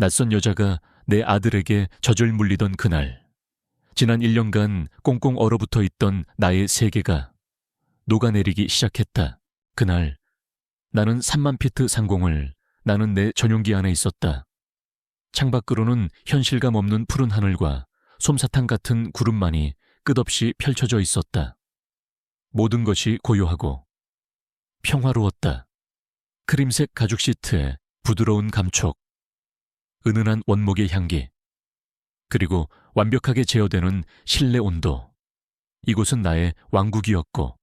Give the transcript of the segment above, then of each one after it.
낯선 여자가 내 아들에게 젖을 물리던 그날, 지난 1년간 꽁꽁 얼어붙어 있던 나의 세계가 녹아내리기 시작했다. 그날 나는 3만 피트 상공을 나는 내 전용기 안에 있었다. 창밖으로는 현실감 없는 푸른 하늘과 솜사탕 같은 구름만이 끝없이 펼쳐져 있었다. 모든 것이 고요하고 평화로웠다. 크림색 가죽 시트에 부드러운 감촉, 은은한 원목의 향기, 그리고 완벽하게 제어되는 실내 온도. 이곳은 나의 왕국이었고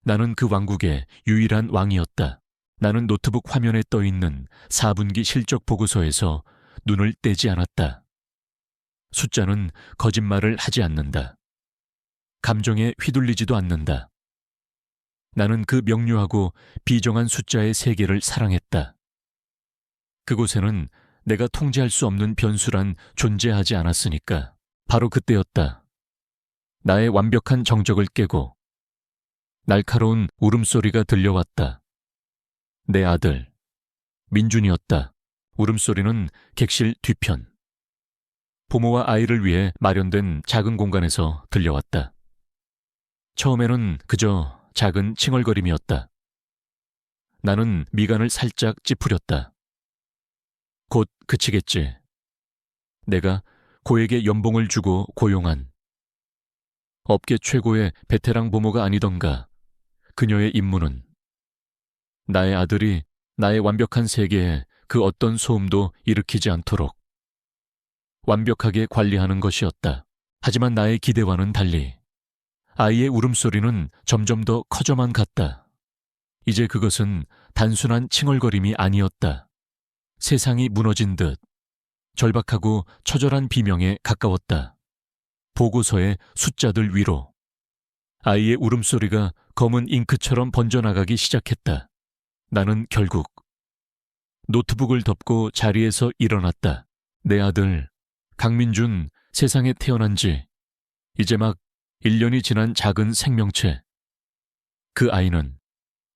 나는 그 왕국의 유일한 왕이었다. 나는 노트북 화면에 떠있는 4분기 실적 보고서에서 눈을 떼지 않았다. 숫자는 거짓말을 하지 않는다. 감정에 휘둘리지도 않는다. 나는 그 명료하고 비정한 숫자의 세계를 사랑했다. 그곳에는 내가 통제할 수 없는 변수란 존재하지 않았으니까. 바로 그때였다. 나의 완벽한 정적을 깨고 날카로운 울음소리가 들려왔다. 내 아들, 민준이었다. 울음소리는 객실 뒤편. 부모와 아이를 위해 마련된 작은 공간에서 들려왔다. 처음에는 그저 작은 칭얼거림이었다. 나는 미간을 살짝 찌푸렸다. 곧 그치겠지. 내가 고에게 연봉을 주고 고용한 업계 최고의 베테랑 부모가 아니던가. 그녀의 임무는 나의 아들이 나의 완벽한 세계에 그 어떤 소음도 일으키지 않도록 완벽하게 관리하는 것이었다. 하지만 나의 기대와는 달리 아이의 울음소리는 점점 더 커져만 갔다. 이제 그것은 단순한 칭얼거림이 아니었다. 세상이 무너진 듯 절박하고 처절한 비명에 가까웠다. 보고서의 숫자들 위로 아이의 울음소리가 검은 잉크처럼 번져나가기 시작했다. 나는 결국 노트북을 덮고 자리에서 일어났다. 내 아들 강민준, 세상에 태어난 지 이제 막 1년이 지난 작은 생명체. 그 아이는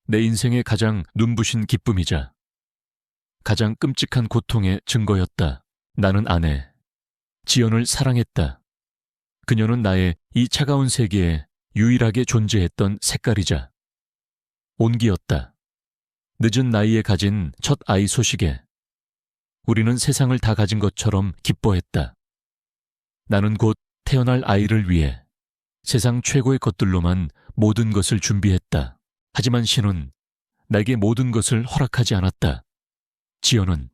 내 인생의 가장 눈부신 기쁨이자 가장 끔찍한 고통의 증거였다. 나는 아내 지연을 사랑했다. 그녀는 나의 이 차가운 세계에 유일하게 존재했던 색깔이자 온기였다. 늦은 나이에 가진 첫 아이 소식에 우리는 세상을 다 가진 것처럼 기뻐했다. 나는 곧 태어날 아이를 위해 세상 최고의 것들로만 모든 것을 준비했다. 하지만 신은 내게 모든 것을 허락하지 않았다. 지연은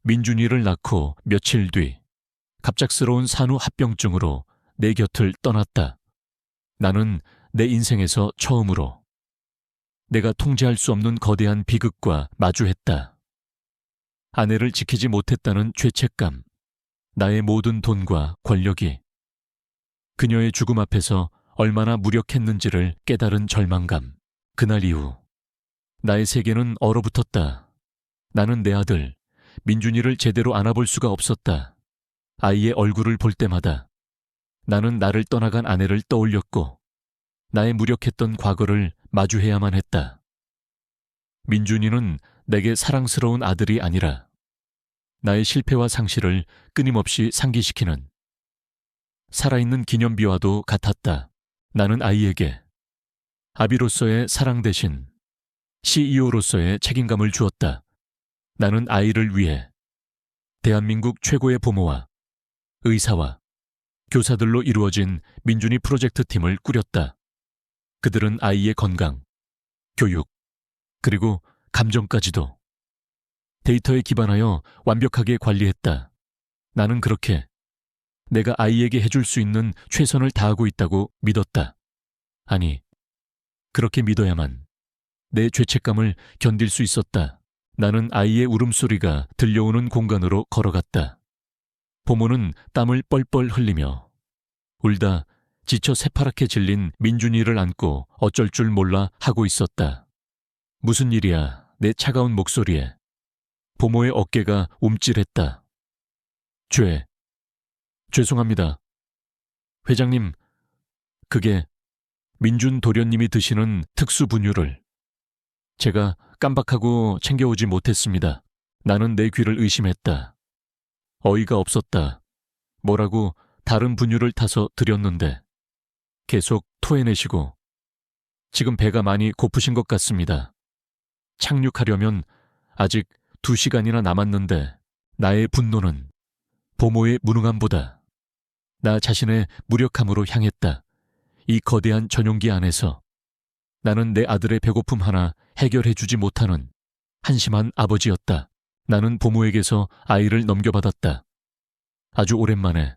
민준이를 낳고 며칠 뒤 갑작스러운 산후합병증으로 내 곁을 떠났다. 나는 내 인생에서 처음으로 내가 통제할 수 없는 거대한 비극과 마주했다. 아내를 지키지 못했다는 죄책감, 나의 모든 돈과 권력이 그녀의 죽음 앞에서 얼마나 무력했는지를 깨달은 절망감. 그날 이후 나의 세계는 얼어붙었다. 나는 내 아들 민준이를 제대로 안아볼 수가 없었다. 아이의 얼굴을 볼 때마다 나는 나를 떠나간 아내를 떠올렸고 나의 무력했던 과거를 마주해야만 했다. 민준이는 내게 사랑스러운 아들이 아니라 나의 실패와 상실을 끊임없이 상기시키는 살아있는 기념비와도 같았다. 나는 아이에게 아비로서의 사랑 대신 CEO로서의 책임감을 주었다. 나는 아이를 위해 대한민국 최고의 부모와 의사와 교사들로 이루어진 민준이 프로젝트 팀을 꾸렸다. 그들은 아이의 건강, 교육, 그리고 감정까지도 데이터에 기반하여 완벽하게 관리했다. 나는 그렇게 내가 아이에게 해줄 수 있는 최선을 다하고 있다고 믿었다. 아니, 그렇게 믿어야만 내 죄책감을 견딜 수 있었다. 나는 아이의 울음소리가 들려오는 공간으로 걸어갔다. 부모는 땀을 뻘뻘 흘리며 울다 지쳐 새파랗게 질린 민준이를 안고 어쩔 줄 몰라 하고 있었다. 무슨 일이야, 내 차가운 목소리에 부모의 어깨가 움찔했다. 죄송합니다. 회장님, 그게 민준 도련님이 드시는 특수 분유를 제가 깜박하고 챙겨오지 못했습니다. 나는 내 귀를 의심했다. 어이가 없었다. 뭐라고 다른 분유를 타서 드렸는데 계속 토해내시고 지금 배가 많이 고프신 것 같습니다. 착륙하려면 아직 2시간이나 남았는데 나의 분노는 보모의 무능함보다 나 자신의 무력함으로 향했다. 이 거대한 전용기 안에서 나는 내 아들의 배고픔 하나 해결해주지 못하는 한심한 아버지였다. 나는 보모에게서 아이를 넘겨받았다. 아주 오랜만에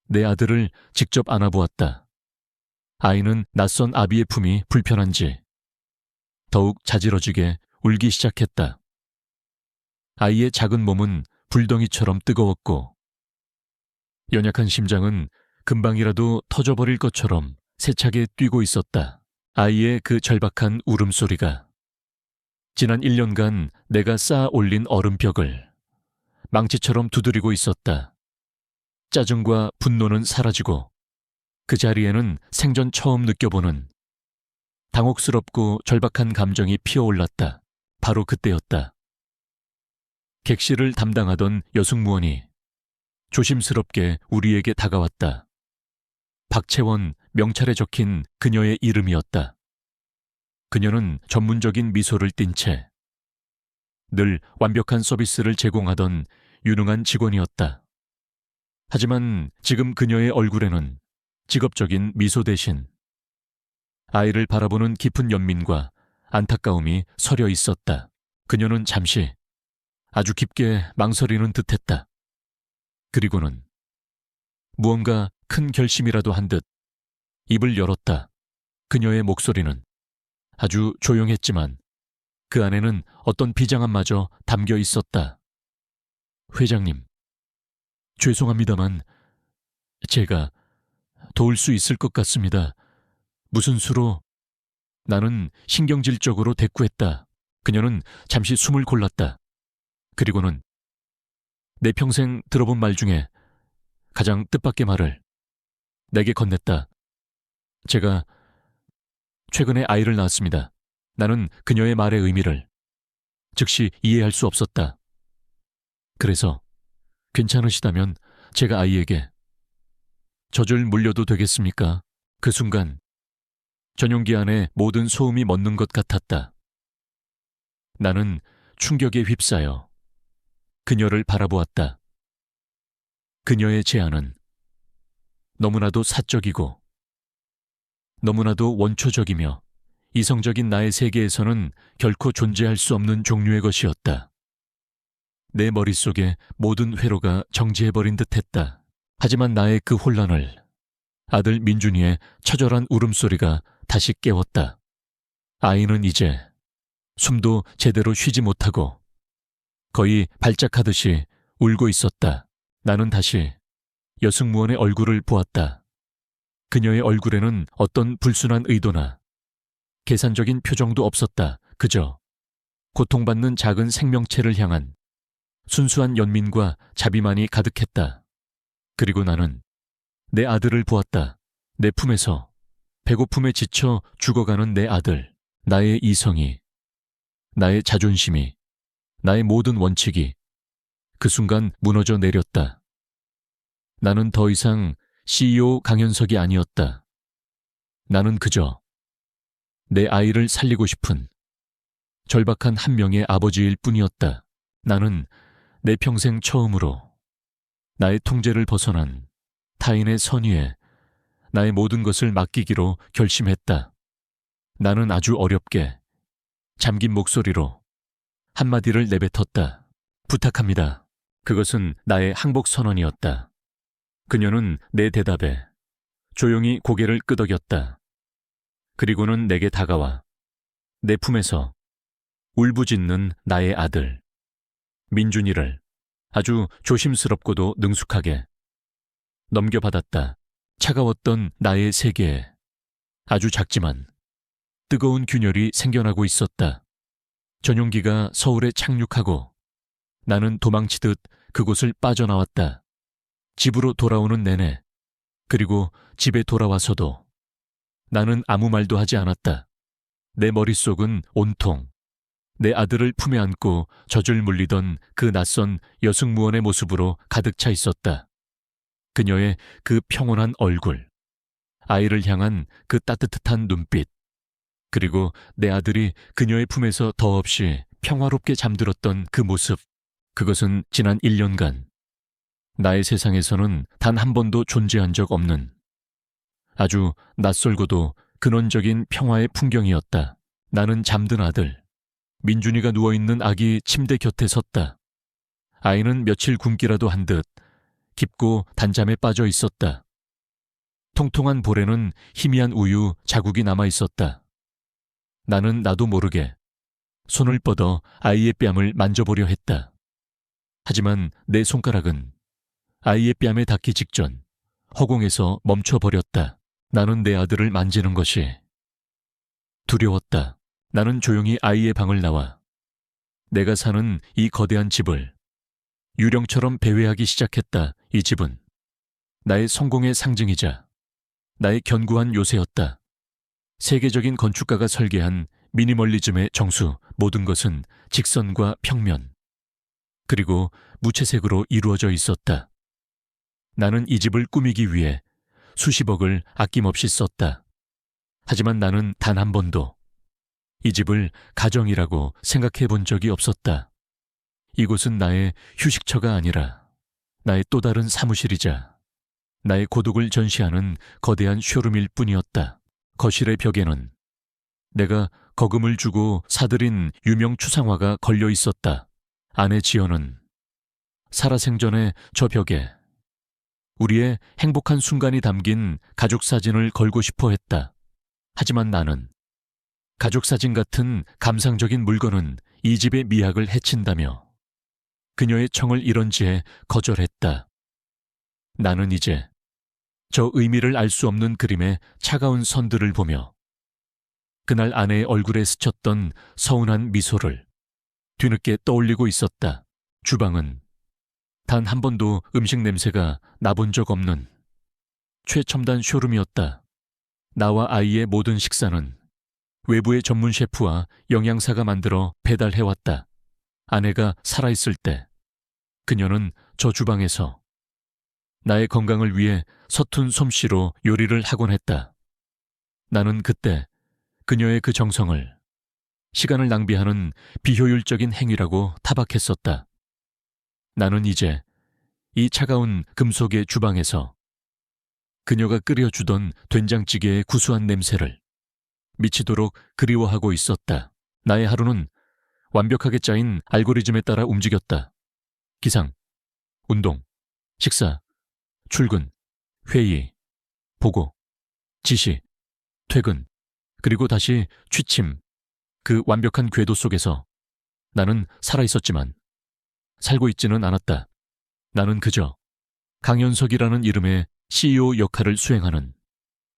내 아들을 직접 안아보았다. 아이는 낯선 아비의 품이 불편한지 더욱 자지러지게 울기 시작했다. 아이의 작은 몸은 불덩이처럼 뜨거웠고 연약한 심장은 금방이라도 터져버릴 것처럼 세차게 뛰고 있었다. 아이의 그 절박한 울음소리가 지난 1년간 내가 쌓아 올린 얼음벽을 망치처럼 두드리고 있었다. 짜증과 분노는 사라지고 그 자리에는 생전 처음 느껴보는 당혹스럽고 절박한 감정이 피어올랐다. 바로 그때였다. 객실을 담당하던 여승무원이 조심스럽게 우리에게 다가왔다. 박채원 명찰에 적힌 그녀의 이름이었다. 그녀는 전문적인 미소를 띤 채 늘 완벽한 서비스를 제공하던 유능한 직원이었다. 하지만 지금 그녀의 얼굴에는 직업적인 미소 대신 아이를 바라보는 깊은 연민과 안타까움이 서려 있었다. 그녀는 잠시 아주 깊게 망설이는 듯했다. 그리고는 무언가 큰 결심이라도 한 듯 입을 열었다. 그녀의 목소리는 아주 조용했지만 그 안에는 어떤 비장함마저 담겨 있었다. 회장님, 죄송합니다만 제가 도울 수 있을 것 같습니다. 무슨 수로? 나는 신경질적으로 대꾸했다. 그녀는 잠시 숨을 골랐다. 그리고는 내 평생 들어본 말 중에 가장 뜻밖의 말을 내게 건넸다. 제가 최근에 아이를 낳았습니다. 나는 그녀의 말의 의미를 즉시 이해할 수 없었다. 그래서 괜찮으시다면 제가 아이에게 젖을 물려도 되겠습니까? 그 순간 전용기 안에 모든 소음이 멎는 것 같았다. 나는 충격에 휩싸여 그녀를 바라보았다. 그녀의 제안은 너무나도 사적이고 너무나도 원초적이며 이성적인 나의 세계에서는 결코 존재할 수 없는 종류의 것이었다. 내 머릿속에 모든 회로가 정지해버린 듯했다. 하지만 나의 그 혼란을 아들 민준이의 처절한 울음소리가 다시 깨웠다. 아이는 이제 숨도 제대로 쉬지 못하고 거의 발작하듯이 울고 있었다. 나는 다시 여승무원의 얼굴을 보았다. 그녀의 얼굴에는 어떤 불순한 의도나 계산적인 표정도 없었다. 그저 고통받는 작은 생명체를 향한 순수한 연민과 자비만이 가득했다. 그리고 나는 내 아들을 보았다. 내 품에서 배고픔에 지쳐 죽어가는 내 아들, 나의 이성이, 나의 자존심이, 나의 모든 원칙이 그 순간 무너져 내렸다. 나는 더 이상 CEO 강현석이 아니었다. 나는 그저 내 아이를 살리고 싶은 절박한 한 명의 아버지일 뿐이었다. 나는 내 평생 처음으로 나의 통제를 벗어난 타인의 선의에 나의 모든 것을 맡기기로 결심했다. 나는 아주 어렵게 잠긴 목소리로 한마디를 내뱉었다. 부탁합니다. 그것은 나의 항복 선언이었다. 그녀는 내 대답에 조용히 고개를 끄덕였다. 그리고는 내게 다가와 내 품에서 울부짖는 나의 아들 민준이를 아주 조심스럽고도 능숙하게 넘겨받았다. 차가웠던 나의 세계에 아주 작지만 뜨거운 균열이 생겨나고 있었다. 전용기가 서울에 착륙하고 나는 도망치듯 그곳을 빠져나왔다. 집으로 돌아오는 내내 그리고 집에 돌아와서도 나는 아무 말도 하지 않았다. 내 머릿속은 온통 내 아들을 품에 안고 젖을 물리던 그 낯선 여승무원의 모습으로 가득 차 있었다. 그녀의 그 평온한 얼굴, 아이를 향한 그 따뜻한 눈빛, 그리고 내 아들이 그녀의 품에서 더없이 평화롭게 잠들었던 그 모습, 그것은 지난 1년간 나의 세상에서는 단 한 번도 존재한 적 없는 아주 낯설고도 근원적인 평화의 풍경이었다. 나는 잠든 아들, 민준이가 누워있는 아기 침대 곁에 섰다. 아이는 며칠 굶기라도 한 듯 깊고 단잠에 빠져 있었다. 통통한 볼에는 희미한 우유 자국이 남아 있었다. 나는 나도 모르게 손을 뻗어 아이의 뺨을 만져보려 했다. 하지만 내 손가락은 아이의 뺨에 닿기 직전 허공에서 멈춰버렸다. 나는 내 아들을 만지는 것이 두려웠다. 나는 조용히 아이의 방을 나와 내가 사는 이 거대한 집을 유령처럼 배회하기 시작했다. 이 집은 나의 성공의 상징이자 나의 견고한 요새였다. 세계적인 건축가가 설계한 미니멀리즘의 정수, 모든 것은 직선과 평면, 그리고 무채색으로 이루어져 있었다. 나는 이 집을 꾸미기 위해 수십억을 아낌없이 썼다. 하지만 나는 단 한 번도 이 집을 가정이라고 생각해 본 적이 없었다. 이곳은 나의 휴식처가 아니라 나의 또 다른 사무실이자 나의 고독을 전시하는 거대한 쇼룸일 뿐이었다. 거실의 벽에는 내가 거금을 주고 사들인 유명 추상화가 걸려 있었다. 아내 지연은 살아생전에 저 벽에 우리의 행복한 순간이 담긴 가족 사진을 걸고 싶어 했다. 하지만 나는 가족 사진 같은 감상적인 물건은 이 집의 미학을 해친다며 그녀의 청을 이런지에 거절했다. 나는 이제 저 의미를 알 수 없는 그림의 차가운 선들을 보며 그날 아내의 얼굴에 스쳤던 서운한 미소를 뒤늦게 떠올리고 있었다. 주방은 단 한 번도 음식 냄새가 나본 적 없는 최첨단 쇼룸이었다. 나와 아이의 모든 식사는 외부의 전문 셰프와 영양사가 만들어 배달해왔다. 아내가 살아있을 때 그녀는 저 주방에서 나의 건강을 위해 서툰 솜씨로 요리를 하곤 했다. 나는 그때 그녀의 그 정성을 시간을 낭비하는 비효율적인 행위라고 타박했었다. 나는 이제 이 차가운 금속의 주방에서 그녀가 끓여주던 된장찌개의 구수한 냄새를 미치도록 그리워하고 있었다. 나의 하루는 완벽하게 짜인 알고리즘에 따라 움직였다. 기상, 운동, 식사, 출근, 회의, 보고, 지시, 퇴근, 그리고 다시 취침. 그 완벽한 궤도 속에서 나는 살아있었지만 살고 있지는 않았다. 나는 그저 강연석이라는 이름의 CEO 역할을 수행하는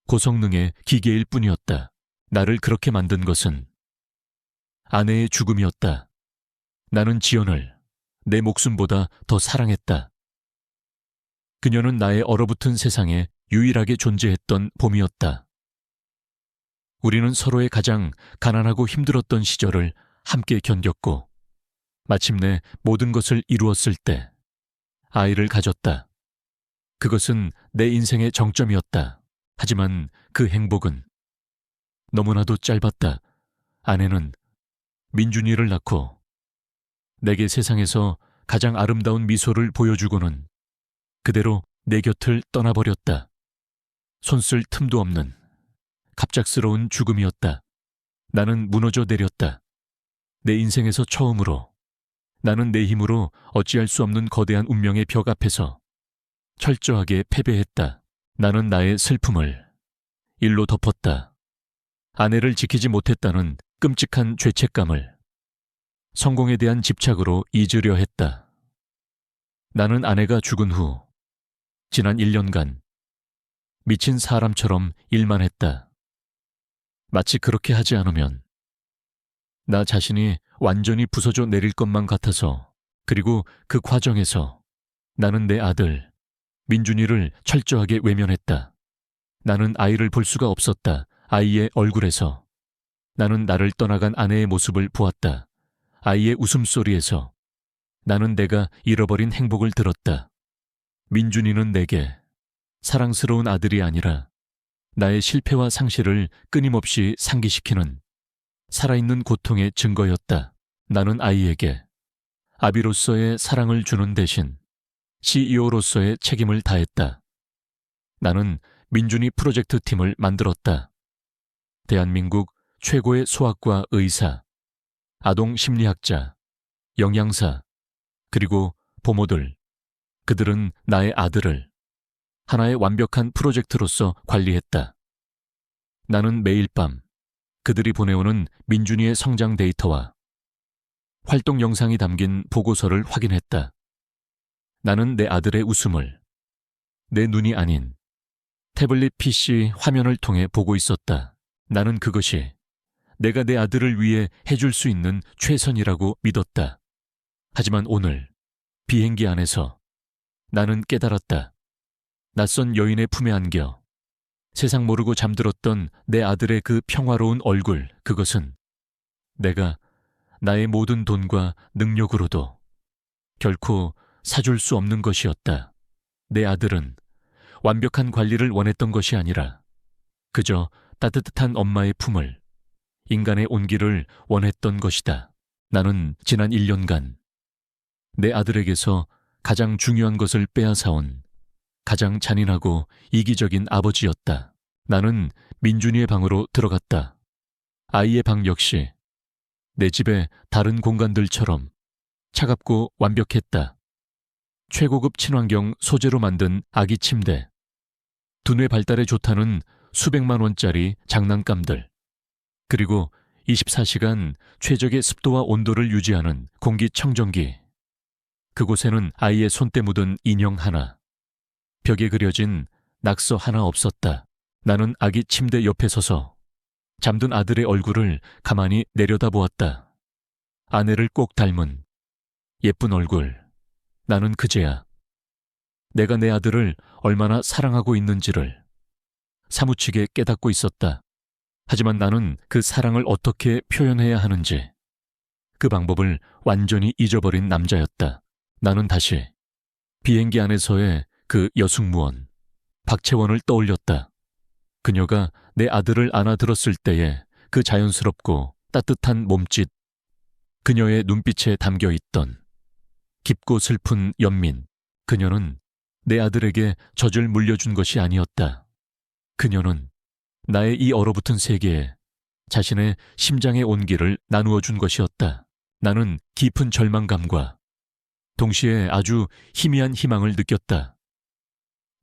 고성능의 기계일 뿐이었다. 나를 그렇게 만든 것은 아내의 죽음이었다. 나는 지연을 내 목숨보다 더 사랑했다. 그녀는 나의 얼어붙은 세상에 유일하게 존재했던 봄이었다. 우리는 서로의 가장 가난하고 힘들었던 시절을 함께 견뎠고 마침내 모든 것을 이루었을 때 아이를 가졌다. 그것은 내 인생의 정점이었다. 하지만 그 행복은 너무나도 짧았다. 아내는 민준이를 낳고 내게 세상에서 가장 아름다운 미소를 보여주고는 그대로 내 곁을 떠나버렸다. 손쓸 틈도 없는 갑작스러운 죽음이었다. 나는 무너져 내렸다. 내 인생에서 처음으로 나는 내 힘으로 어찌할 수 없는 거대한 운명의 벽 앞에서 철저하게 패배했다. 나는 나의 슬픔을 일로 덮었다. 아내를 지키지 못했다는 끔찍한 죄책감을 성공에 대한 집착으로 잊으려 했다. 나는 아내가 죽은 후 지난 1년간 미친 사람처럼 일만 했다. 마치 그렇게 하지 않으면 나 자신이 완전히 부서져 내릴 것만 같아서. 그리고 그 과정에서 나는 내 아들 민준이를 철저하게 외면했다. 나는 아이를 볼 수가 없었다. 아이의 얼굴에서 나는 나를 떠나간 아내의 모습을 보았다. 아이의 웃음소리에서 나는 내가 잃어버린 행복을 들었다. 민준이는 내게 사랑스러운 아들이 아니라 나의 실패와 상실을 끊임없이 상기시키는 살아있는 고통의 증거였다. 나는 아이에게 아비로서의 사랑을 주는 대신 CEO로서의 책임을 다했다. 나는 민준이 프로젝트 팀을 만들었다. 대한민국 최고의 소아과 의사, 아동 심리학자, 영양사, 그리고 부모들, 그들은 나의 아들을 하나의 완벽한 프로젝트로서 관리했다. 나는 매일 밤 그들이 보내오는 민준이의 성장 데이터와 활동 영상이 담긴 보고서를 확인했다. 나는 내 아들의 웃음을 내 눈이 아닌 태블릿 PC 화면을 통해 보고 있었다. 나는 그것이 내가 내 아들을 위해 해줄 수 있는 최선이라고 믿었다. 하지만 오늘 비행기 안에서 나는 깨달았다. 낯선 여인의 품에 안겨 세상 모르고 잠들었던 내 아들의 그 평화로운 얼굴, 그것은 내가 나의 모든 돈과 능력으로도 결코 사줄 수 없는 것이었다. 내 아들은 완벽한 관리를 원했던 것이 아니라 그저 따뜻한 엄마의 품을, 인간의 온기를 원했던 것이다. 나는 지난 1년간 내 아들에게서 가장 중요한 것을 빼앗아온 가장 잔인하고 이기적인 아버지였다. 나는 민준이의 방으로 들어갔다. 아이의 방 역시 내 집의 다른 공간들처럼 차갑고 완벽했다. 최고급 친환경 소재로 만든 아기 침대, 두뇌 발달에 좋다는 수백만 원짜리 장난감들, 그리고 24시간 최적의 습도와 온도를 유지하는 공기청정기. 그곳에는 아이의 손때 묻은 인형 하나, 벽에 그려진 낙서 하나 없었다. 나는 아기 침대 옆에 서서 잠든 아들의 얼굴을 가만히 내려다보았다. 아내를 꼭 닮은 예쁜 얼굴. 나는 그제야 내가 내 아들을 얼마나 사랑하고 있는지를 사무치게 깨닫고 있었다. 하지만 나는 그 사랑을 어떻게 표현해야 하는지 그 방법을 완전히 잊어버린 남자였다. 나는 다시 비행기 안에서의 그 여승무원 박채원을 떠올렸다. 그녀가 내 아들을 안아들었을 때의 그 자연스럽고 따뜻한 몸짓, 그녀의 눈빛에 담겨있던 깊고 슬픈 연민. 그녀는 내 아들에게 젖을 물려준 것이 아니었다. 그녀는 나의 이 얼어붙은 세계에 자신의 심장의 온기를 나누어 준 것이었다. 나는 깊은 절망감과 동시에 아주 희미한 희망을 느꼈다.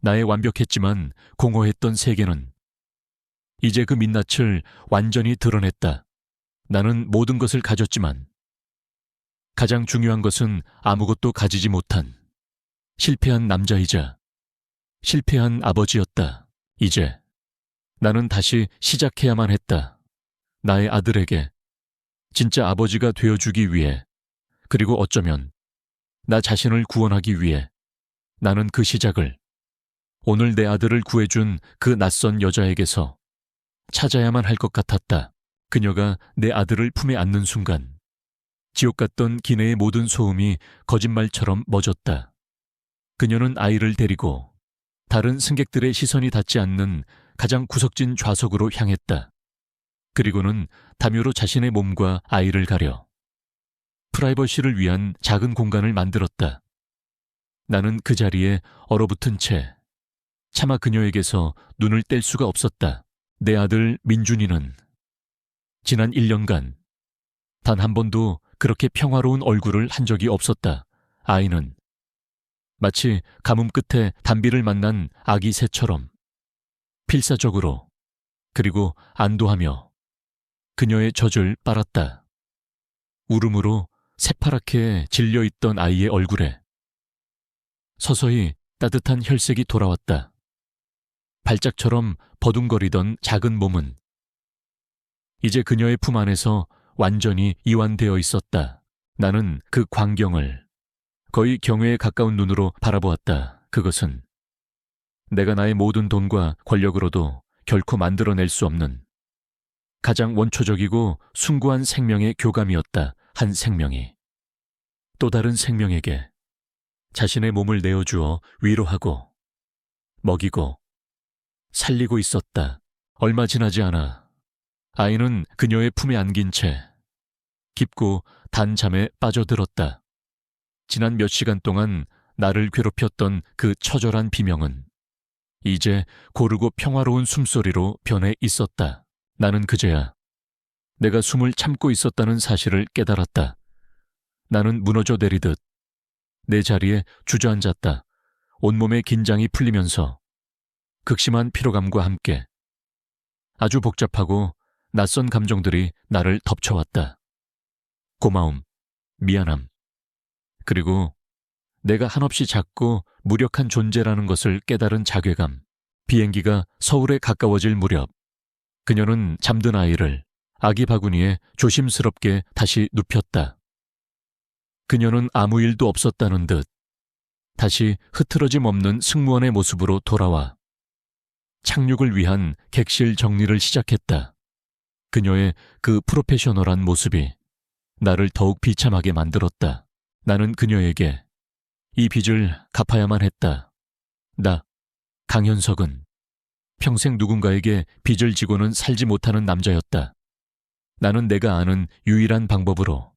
나의 완벽했지만 공허했던 세계는 이제 그 민낯을 완전히 드러냈다. 나는 모든 것을 가졌지만 가장 중요한 것은 아무것도 가지지 못한 실패한 남자이자 실패한 아버지였다. 이제 나는 다시 시작해야만 했다. 나의 아들에게 진짜 아버지가 되어주기 위해, 그리고 어쩌면 나 자신을 구원하기 위해 나는 그 시작을 오늘 내 아들을 구해준 그 낯선 여자에게서 찾아야만 할 것 같았다. 그녀가 내 아들을 품에 안는 순간 지옥 같던 기내의 모든 소음이 거짓말처럼 멎었다. 그녀는 아이를 데리고 다른 승객들의 시선이 닿지 않는 가장 구석진 좌석으로 향했다. 그리고는 담요로 자신의 몸과 아이를 가려 프라이버시를 위한 작은 공간을 만들었다. 나는 그 자리에 얼어붙은 채 차마 그녀에게서 눈을 뗄 수가 없었다. 내 아들 민준이는 지난 1년간 단 한 번도 그렇게 평화로운 얼굴을 한 적이 없었다. 아이는 마치 가뭄 끝에 단비를 만난 아기 새처럼 필사적으로, 그리고 안도하며 그녀의 젖을 빨았다. 울음으로 새파랗게 질려있던 아이의 얼굴에 서서히 따뜻한 혈색이 돌아왔다. 발작처럼 버둥거리던 작은 몸은 이제 그녀의 품 안에서 완전히 이완되어 있었다. 나는 그 광경을 거의 경외에 가까운 눈으로 바라보았다. 그것은 내가 나의 모든 돈과 권력으로도 결코 만들어낼 수 없는 가장 원초적이고 숭고한 생명의 교감이었다. 한 생명이 또 다른 생명에게 자신의 몸을 내어주어 위로하고 먹이고 살리고 있었다. 얼마 지나지 않아 아이는 그녀의 품에 안긴 채 깊고 단 잠에 빠져들었다. 지난 몇 시간 동안 나를 괴롭혔던 그 처절한 비명은 이제 고르고 평화로운 숨소리로 변해 있었다. 나는 그제야 내가 숨을 참고 있었다는 사실을 깨달았다. 나는 무너져 내리듯 내 자리에 주저앉았다. 온몸의 긴장이 풀리면서 극심한 피로감과 함께 아주 복잡하고 낯선 감정들이 나를 덮쳐왔다. 고마움, 미안함, 그리고 내가 한없이 작고 무력한 존재라는 것을 깨달은 자괴감. 비행기가 서울에 가까워질 무렵 그녀는 잠든 아이를 아기 바구니에 조심스럽게 다시 눕혔다. 그녀는 아무 일도 없었다는 듯 다시 흐트러짐 없는 승무원의 모습으로 돌아와 착륙을 위한 객실 정리를 시작했다. 그녀의 그 프로페셔널한 모습이 나를 더욱 비참하게 만들었다. 나는 그녀에게 이 빚을 갚아야만 했다. 나, 강현석은 평생 누군가에게 빚을 지고는 살지 못하는 남자였다. 나는 내가 아는 유일한 방법으로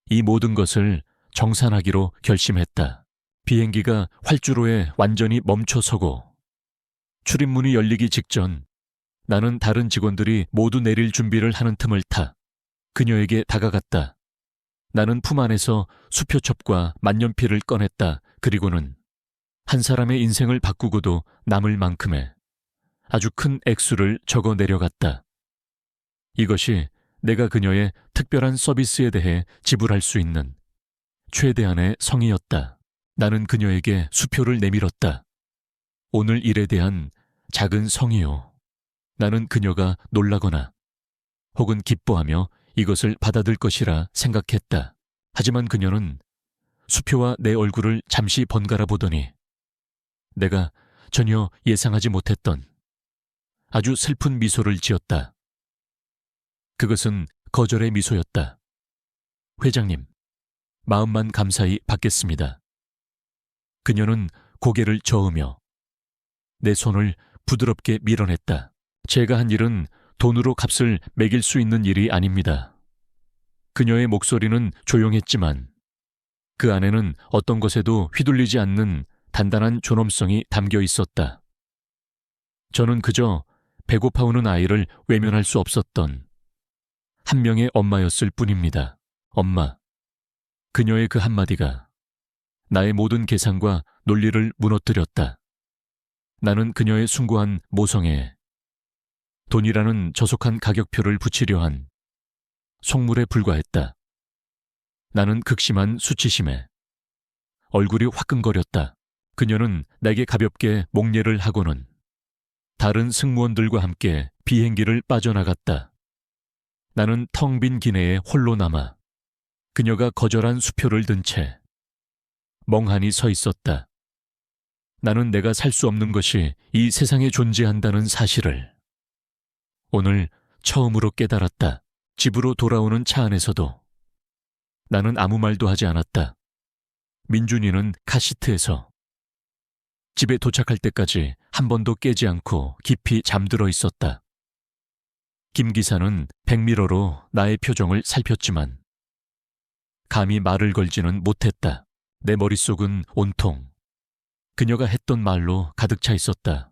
이 모든 것을 정산하기로 결심했다. 비행기가 활주로에 완전히 멈춰서고 출입문이 열리기 직전 나는 다른 직원들이 모두 내릴 준비를 하는 틈을 타 그녀에게 다가갔다. 나는 품 안에서 수표첩과 만년필을 꺼냈다. 그리고는 한 사람의 인생을 바꾸고도 남을 만큼의 아주 큰 액수를 적어 내려갔다. 이것이 내가 그녀의 특별한 서비스에 대해 지불할 수 있는 최대한의 성의였다. 나는 그녀에게 수표를 내밀었다. 오늘 일에 대한 작은 성의요. 나는 그녀가 놀라거나 혹은 기뻐하며 이것을 받아들 것이라 생각했다. 하지만 그녀는 수표와 내 얼굴을 잠시 번갈아 보더니 내가 전혀 예상하지 못했던 아주 슬픈 미소를 지었다. 그것은 거절의 미소였다. 회장님, 마음만 감사히 받겠습니다. 그녀는 고개를 저으며 내 손을 부드럽게 밀어냈다. 제가 한 일은 돈으로 값을 매길 수 있는 일이 아닙니다. 그녀의 목소리는 조용했지만 그 안에는 어떤 것에도 휘둘리지 않는 단단한 존엄성이 담겨 있었다. 저는 그저 배고파 오는 아이를 외면할 수 없었던 한 명의 엄마였을 뿐입니다. 엄마. 그녀의 그 한마디가 나의 모든 계산과 논리를 무너뜨렸다. 나는 그녀의 숭고한 모성애에 돈이라는 저속한 가격표를 붙이려 한 속물에 불과했다. 나는 극심한 수치심에 얼굴이 화끈거렸다. 그녀는 내게 가볍게 목례를 하고는 다른 승무원들과 함께 비행기를 빠져나갔다. 나는 텅 빈 기내에 홀로 남아 그녀가 거절한 수표를 든 채 멍하니 서 있었다. 나는 내가 살 수 없는 것이 이 세상에 존재한다는 사실을 오늘 처음으로 깨달았다. 집으로 돌아오는 차 안에서도 나는 아무 말도 하지 않았다. 민준이는 카시트에서 집에 도착할 때까지 한 번도 깨지 않고 깊이 잠들어 있었다. 김 기사는 백미러로 나의 표정을 살폈지만 감히 말을 걸지는 못했다. 내 머릿속은 온통 그녀가 했던 말로 가득 차 있었다.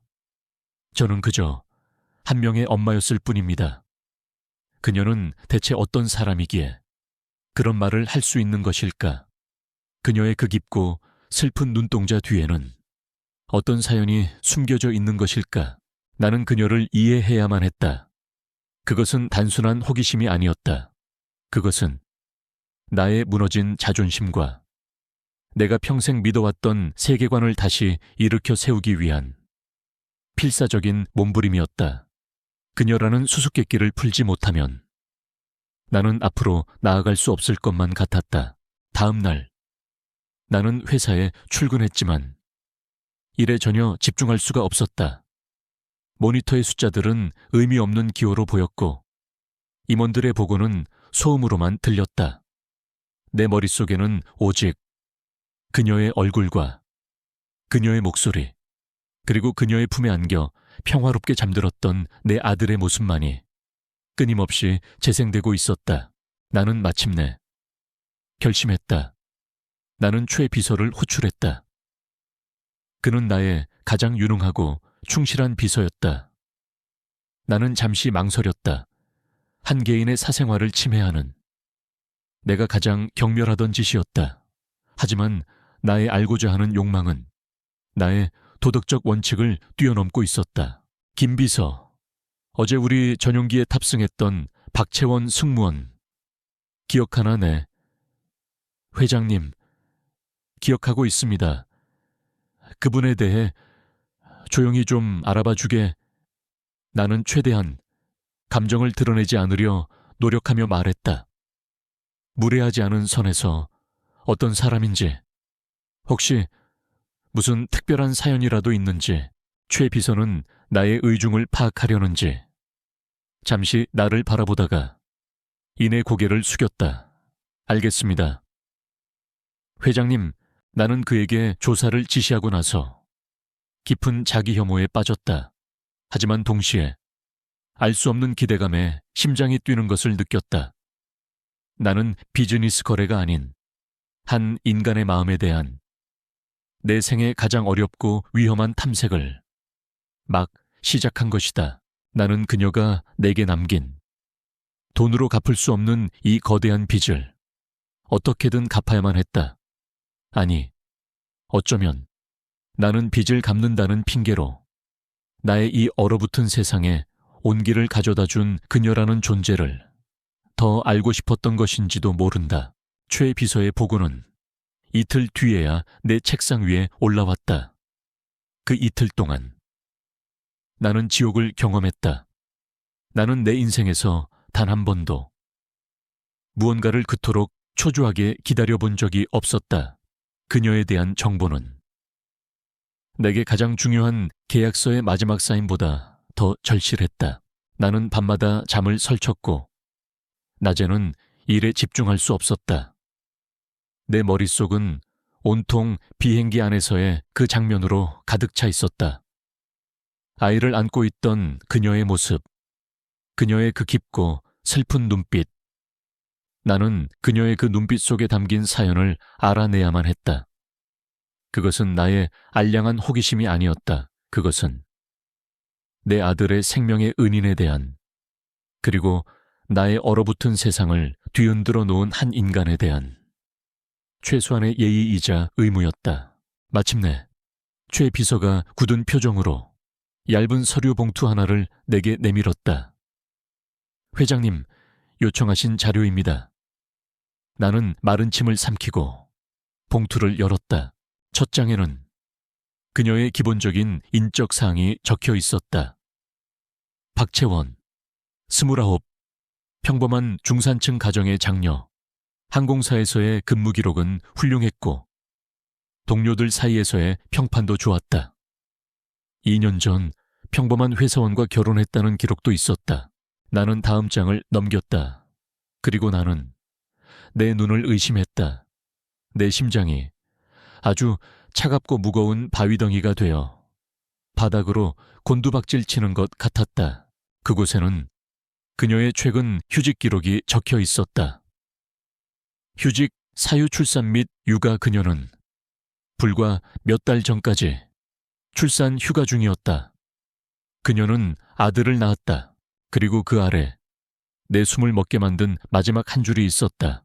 저는 그저 한 명의 엄마였을 뿐입니다. 그녀는 대체 어떤 사람이기에 그런 말을 할 수 있는 것일까? 그녀의 그 깊고 슬픈 눈동자 뒤에는 어떤 사연이 숨겨져 있는 것일까? 나는 그녀를 이해해야만 했다. 그것은 단순한 호기심이 아니었다. 그것은 나의 무너진 자존심과 내가 평생 믿어왔던 세계관을 다시 일으켜 세우기 위한 필사적인 몸부림이었다. 그녀라는 수수께끼를 풀지 못하면 나는 앞으로 나아갈 수 없을 것만 같았다. 다음 날 나는 회사에 출근했지만 일에 전혀 집중할 수가 없었다. 모니터의 숫자들은 의미 없는 기호로 보였고 임원들의 보고는 소음으로만 들렸다. 내 머릿속에는 오직 그녀의 얼굴과 그녀의 목소리, 그리고 그녀의 품에 안겨 평화롭게 잠들었던 내 아들의 모습만이 끊임없이 재생되고 있었다. 나는 마침내 결심했다. 나는 최 비서를 호출했다. 그는 나의 가장 유능하고 충실한 비서였다. 나는 잠시 망설였다. 한 개인의 사생활을 침해하는 내가 가장 경멸하던 짓이었다. 하지만 나의 알고자 하는 욕망은 나의 도덕적 원칙을 뛰어넘고 있었다. 김 비서, 어제 우리 전용기에 탑승했던 박채원 승무원 기억하나 네? 회장님, 기억하고 있습니다. 그분에 대해 조용히 좀 알아봐 주게. 나는 최대한 감정을 드러내지 않으려 노력하며 말했다. 무례하지 않은 선에서 어떤 사람인지, 혹시 무슨 특별한 사연이라도 있는지, 최 비서는 나의 의중을 파악하려는지. 잠시 나를 바라보다가 이내 고개를 숙였다. 알겠습니다. 회장님, 나는 그에게 조사를 지시하고 나서 깊은 자기 혐오에 빠졌다. 하지만 동시에 알 수 없는 기대감에 심장이 뛰는 것을 느꼈다. 나는 비즈니스 거래가 아닌 한 인간의 마음에 대한 내 생애 가장 어렵고 위험한 탐색을 막 시작한 것이다. 나는 그녀가 내게 남긴 돈으로 갚을 수 없는 이 거대한 빚을 어떻게든 갚아야만 했다. 아니, 어쩌면 나는 빚을 갚는다는 핑계로 나의 이 얼어붙은 세상에 온기를 가져다 준 그녀라는 존재를 더 알고 싶었던 것인지도 모른다. 최 비서의 보고는 이틀 뒤에야 내 책상 위에 올라왔다. 그 이틀 동안 나는 지옥을 경험했다. 나는 내 인생에서 단 한 번도 무언가를 그토록 초조하게 기다려본 적이 없었다. 그녀에 대한 정보는 내게 가장 중요한 계약서의 마지막 사인보다 더 절실했다. 나는 밤마다 잠을 설쳤고 낮에는 일에 집중할 수 없었다. 내 머릿속은 온통 비행기 안에서의 그 장면으로 가득 차 있었다. 아이를 안고 있던 그녀의 모습, 그녀의 그 깊고 슬픈 눈빛. 나는 그녀의 그 눈빛 속에 담긴 사연을 알아내야만 했다. 그것은 나의 알량한 호기심이 아니었다. 그것은 내 아들의 생명의 은인에 대한, 그리고 나의 얼어붙은 세상을 뒤흔들어 놓은 한 인간에 대한 최소한의 예의이자 의무였다. 마침내 최 비서가 굳은 표정으로 얇은 서류 봉투 하나를 내게 내밀었다. 회장님, 요청하신 자료입니다. 나는 마른 침을 삼키고 봉투를 열었다. 첫 장에는 그녀의 기본적인 인적 사항이 적혀 있었다. 박채원, 29, 평범한 중산층 가정의 장녀. 항공사에서의 근무 기록은 훌륭했고 동료들 사이에서의 평판도 좋았다. 2년 전 평범한 회사원과 결혼했다는 기록도 있었다. 나는 다음 장을 넘겼다. 그리고 나는 내 눈을 의심했다. 내 심장이 아주 차갑고 무거운 바위덩이가 되어 바닥으로 곤두박질 치는 것 같았다. 그곳에는 그녀의 최근 휴직 기록이 적혀 있었다. 휴직, 사유 출산 및 육아. 그녀는 불과 몇 달 전까지 출산 휴가 중이었다. 그녀는 아들을 낳았다. 그리고 그 아래 내 숨을 먹게 만든 마지막 한 줄이 있었다.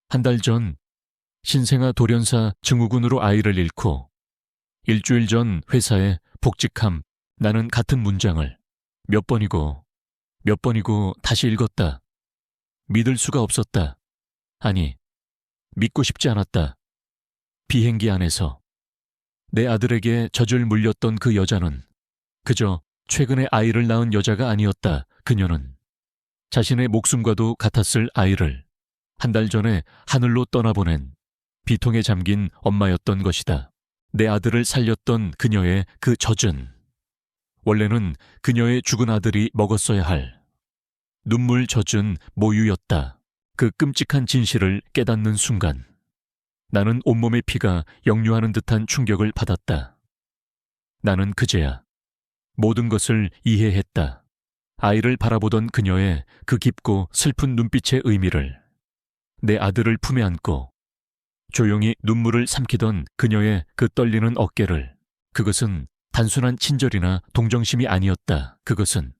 한 달 전 신생아 돌연사 증후군으로 아이를 잃고 일주일 전 회사에 복직함. 나는 같은 문장을 몇 번이고 다시 읽었다. 믿을 수가 없었다. 아니, 믿고 싶지 않았다. 비행기 안에서 내 아들에게 젖을 물렸던 그 여자는 그저 최근에 아이를 낳은 여자가 아니었다. 그녀는 자신의 목숨과도 같았을 아이를 한 달 전에 하늘로 떠나보낸 비통에 잠긴 엄마였던 것이다. 내 아들을 살렸던 그녀의 그 젖은 원래는 그녀의 죽은 아들이 먹었어야 할 눈물 젖은 모유였다. 그 끔찍한 진실을 깨닫는 순간 나는 온몸의 피가 역류하는 듯한 충격을 받았다. 나는 그제야 모든 것을 이해했다. 아이를 바라보던 그녀의 그 깊고 슬픈 눈빛의 의미를, 내 아들을 품에 안고 조용히 눈물을 삼키던 그녀의 그 떨리는 어깨를, 그것은 단순한 친절이나 동정심이 아니었다. 그것은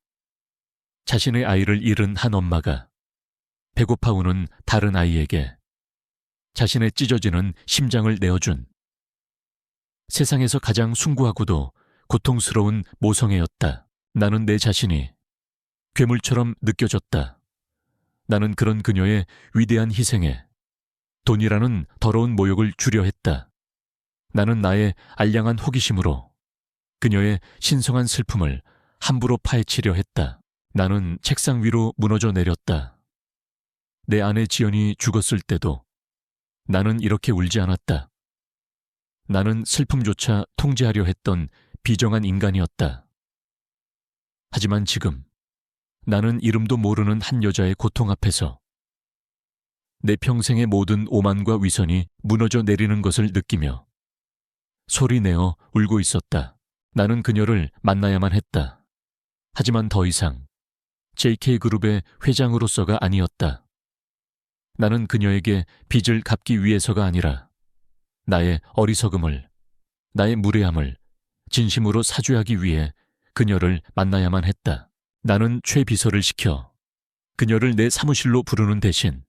자신의 아이를 잃은 한 엄마가 배고파 우는 다른 아이에게 자신의 찢어지는 심장을 내어준 세상에서 가장 숭고하고도 고통스러운 모성애였다. 나는 내 자신이 괴물처럼 느껴졌다. 나는 그런 그녀의 위대한 희생에 돈이라는 더러운 모욕을 주려 했다. 나는 나의 알량한 호기심으로 그녀의 신성한 슬픔을 함부로 파헤치려 했다. 나는 책상 위로 무너져 내렸다. 내 아내 지연이 죽었을 때도 나는 이렇게 울지 않았다. 나는 슬픔조차 통제하려 했던 비정한 인간이었다. 하지만 지금 나는 이름도 모르는 한 여자의 고통 앞에서 내 평생의 모든 오만과 위선이 무너져 내리는 것을 느끼며 소리내어 울고 있었다. 나는 그녀를 만나야만 했다. 하지만 더 이상 JK그룹의 회장으로서가 아니었다. 나는 그녀에게 빚을 갚기 위해서가 아니라 나의 어리석음을, 나의 무례함을 진심으로 사죄하기 위해 그녀를 만나야만 했다. 나는 최 비서를 시켜 그녀를 내 사무실로 부르는 대신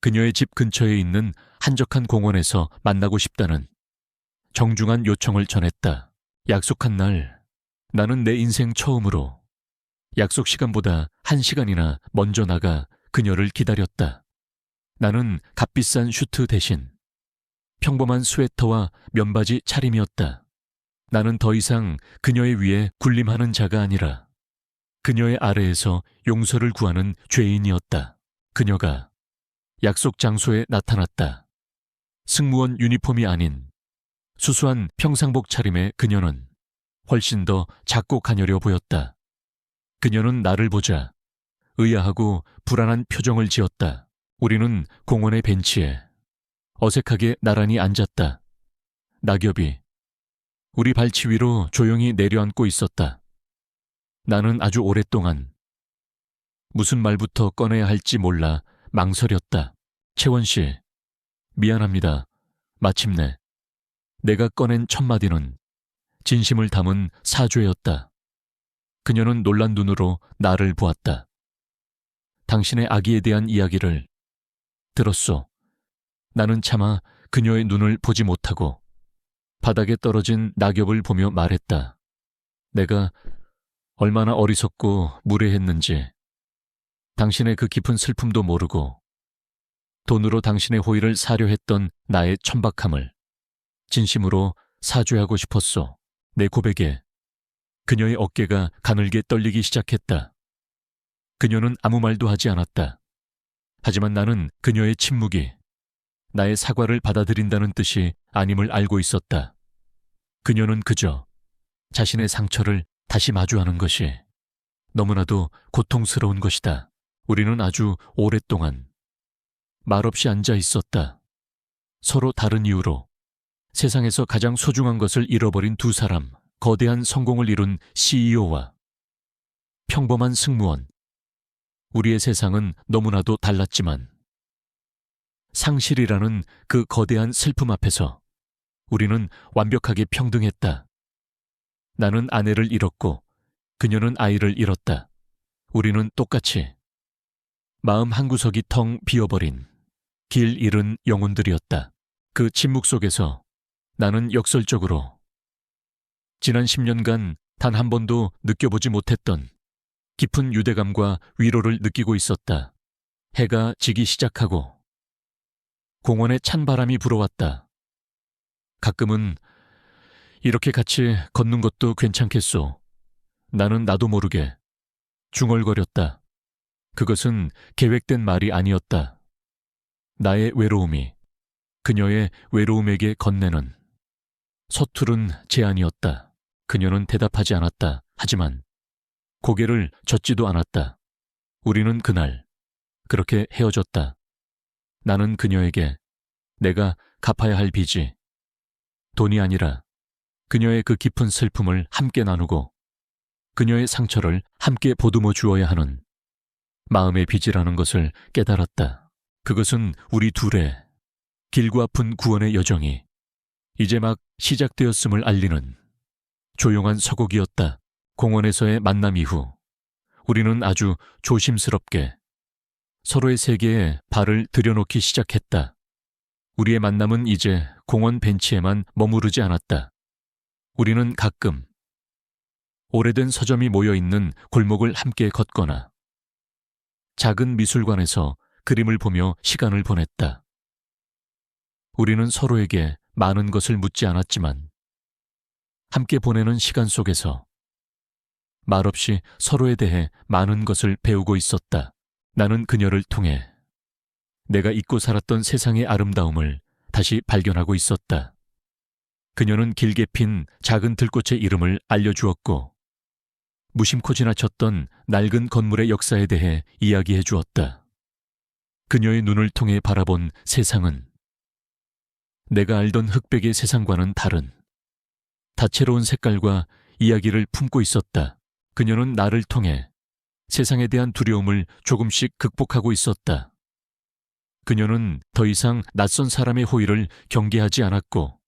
그녀의 집 근처에 있는 한적한 공원에서 만나고 싶다는 정중한 요청을 전했다. 약속한 날, 나는 내 인생 처음으로 약속 시간보다 1시간이나 먼저 나가 그녀를 기다렸다. 나는 값비싼 슈트 대신 평범한 스웨터와 면바지 차림이었다. 나는 더 이상 그녀의 위에 군림하는 자가 아니라 그녀의 아래에서 용서를 구하는 죄인이었다. 그녀가 약속 장소에 나타났다. 승무원 유니폼이 아닌 수수한 평상복 차림의 그녀는 훨씬 더 작고 가녀려 보였다. 그녀는 나를 보자 의아하고 불안한 표정을 지었다. 우리는 공원의 벤치에 어색하게 나란히 앉았다. 낙엽이 우리 발치 위로 조용히 내려앉고 있었다. 나는 아주 오랫동안 무슨 말부터 꺼내야 할지 몰라 망설였다. 채원 씨, 미안합니다. 마침내 내가 꺼낸 첫 마디는 진심을 담은 사죄였다. 그녀는 놀란 눈으로 나를 보았다. 당신의 아기에 대한 이야기를 들었소. 나는 차마 그녀의 눈을 보지 못하고 바닥에 떨어진 낙엽을 보며 말했다. 내가 얼마나 어리석고 무례했는지, 당신의 그 깊은 슬픔도 모르고 돈으로 당신의 호의를 사려 했던 나의 천박함을 진심으로 사죄하고 싶었소. 내 고백에 그녀의 어깨가 가늘게 떨리기 시작했다. 그녀는 아무 말도 하지 않았다. 하지만 나는 그녀의 침묵이 나의 사과를 받아들인다는 뜻이 아님을 알고 있었다. 그녀는 그저 자신의 상처를 다시 마주하는 것이 너무나도 고통스러운 것이다. 우리는 아주 오랫동안 말없이 앉아 있었다. 서로 다른 이유로 세상에서 가장 소중한 것을 잃어버린 두 사람, 거대한 성공을 이룬 CEO와 평범한 승무원. 우리의 세상은 너무나도 달랐지만 상실이라는 그 거대한 슬픔 앞에서 우리는 완벽하게 평등했다. 나는 아내를 잃었고 그녀는 아이를 잃었다. 우리는 똑같이 마음 한구석이 텅 비어버린 길 잃은 영혼들이었다. 그 침묵 속에서 나는 역설적으로 지난 10년간 단 한 번도 느껴보지 못했던 깊은 유대감과 위로를 느끼고 있었다. 해가 지기 시작하고 공원에 찬 바람이 불어왔다. 가끔은 이렇게 같이 걷는 것도 괜찮겠소. 나는 나도 모르게 중얼거렸다. 그것은 계획된 말이 아니었다. 나의 외로움이 그녀의 외로움에게 건네는 서투른 제안이었다. 그녀는 대답하지 않았다. 하지만 고개를 젓지도 않았다. 우리는 그날 그렇게 헤어졌다. 나는 그녀에게 내가 갚아야 할 빚이 돈이 아니라 그녀의 그 깊은 슬픔을 함께 나누고 그녀의 상처를 함께 보듬어 주어야 하는 마음의 빚이라는 것을 깨달았다. 그것은 우리 둘의 길고 아픈 구원의 여정이 이제 막 시작되었음을 알리는 조용한 서곡이었다. 공원에서의 만남 이후 우리는 아주 조심스럽게 서로의 세계에 발을 들여놓기 시작했다. 우리의 만남은 이제 공원 벤치에만 머무르지 않았다. 우리는 가끔 오래된 서점이 모여있는 골목을 함께 걷거나 작은 미술관에서 그림을 보며 시간을 보냈다. 우리는 서로에게 많은 것을 묻지 않았지만 함께 보내는 시간 속에서 말없이 서로에 대해 많은 것을 배우고 있었다. 나는 그녀를 통해 내가 잊고 살았던 세상의 아름다움을 다시 발견하고 있었다. 그녀는 길게 핀 작은 들꽃의 이름을 알려주었고 무심코 지나쳤던 낡은 건물의 역사에 대해 이야기해 주었다. 그녀의 눈을 통해 바라본 세상은 내가 알던 흑백의 세상과는 다른 다채로운 색깔과 이야기를 품고 있었다. 그녀는 나를 통해 세상에 대한 두려움을 조금씩 극복하고 있었다. 그녀는 더 이상 낯선 사람의 호의를 경계하지 않았고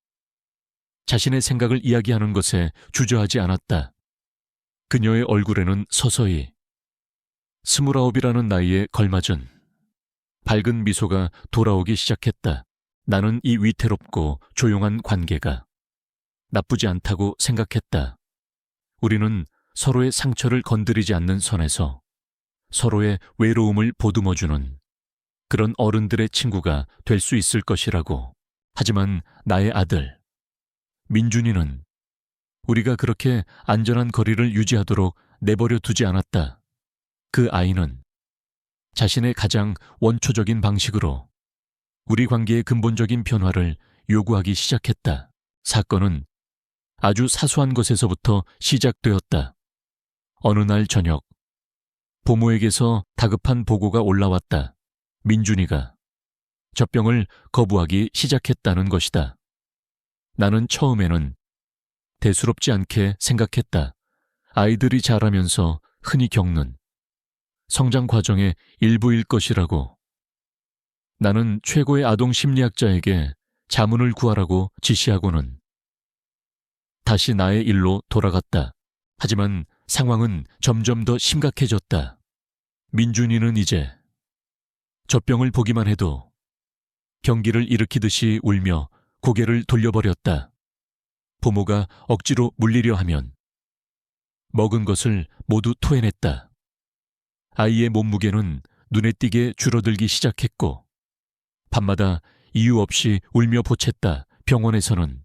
자신의 생각을 이야기하는 것에 주저하지 않았다. 그녀의 얼굴에는 서서히 29이라는 나이에 걸맞은 밝은 미소가 돌아오기 시작했다. 나는 이 위태롭고 조용한 관계가 나쁘지 않다고 생각했다. 우리는 서로의 상처를 건드리지 않는 선에서 서로의 외로움을 보듬어주는 그런 어른들의 친구가 될 수 있을 것이라고. 하지만 나의 아들 민준이는 우리가 그렇게 안전한 거리를 유지하도록 내버려 두지 않았다. 그 아이는 자신의 가장 원초적인 방식으로 우리 관계의 근본적인 변화를 요구하기 시작했다. 사건은 아주 사소한 것에서부터 시작되었다. 어느 날 저녁, 부모에게서 다급한 보고가 올라왔다. 민준이가 젖병을 거부하기 시작했다는 것이다. 나는 처음에는 대수롭지 않게 생각했다. 아이들이 자라면서 흔히 겪는 성장 과정의 일부일 것이라고. 나는 최고의 아동 심리학자에게 자문을 구하라고 지시하고는 다시 나의 일로 돌아갔다. 하지만 상황은 점점 더 심각해졌다. 민준이는 이제 젖병을 보기만 해도 경기를 일으키듯이 울며 고개를 돌려버렸다. 부모가 억지로 물리려 하면 먹은 것을 모두 토해냈다. 아이의 몸무게는 눈에 띄게 줄어들기 시작했고 밤마다 이유 없이 울며 보챘다. 병원에서는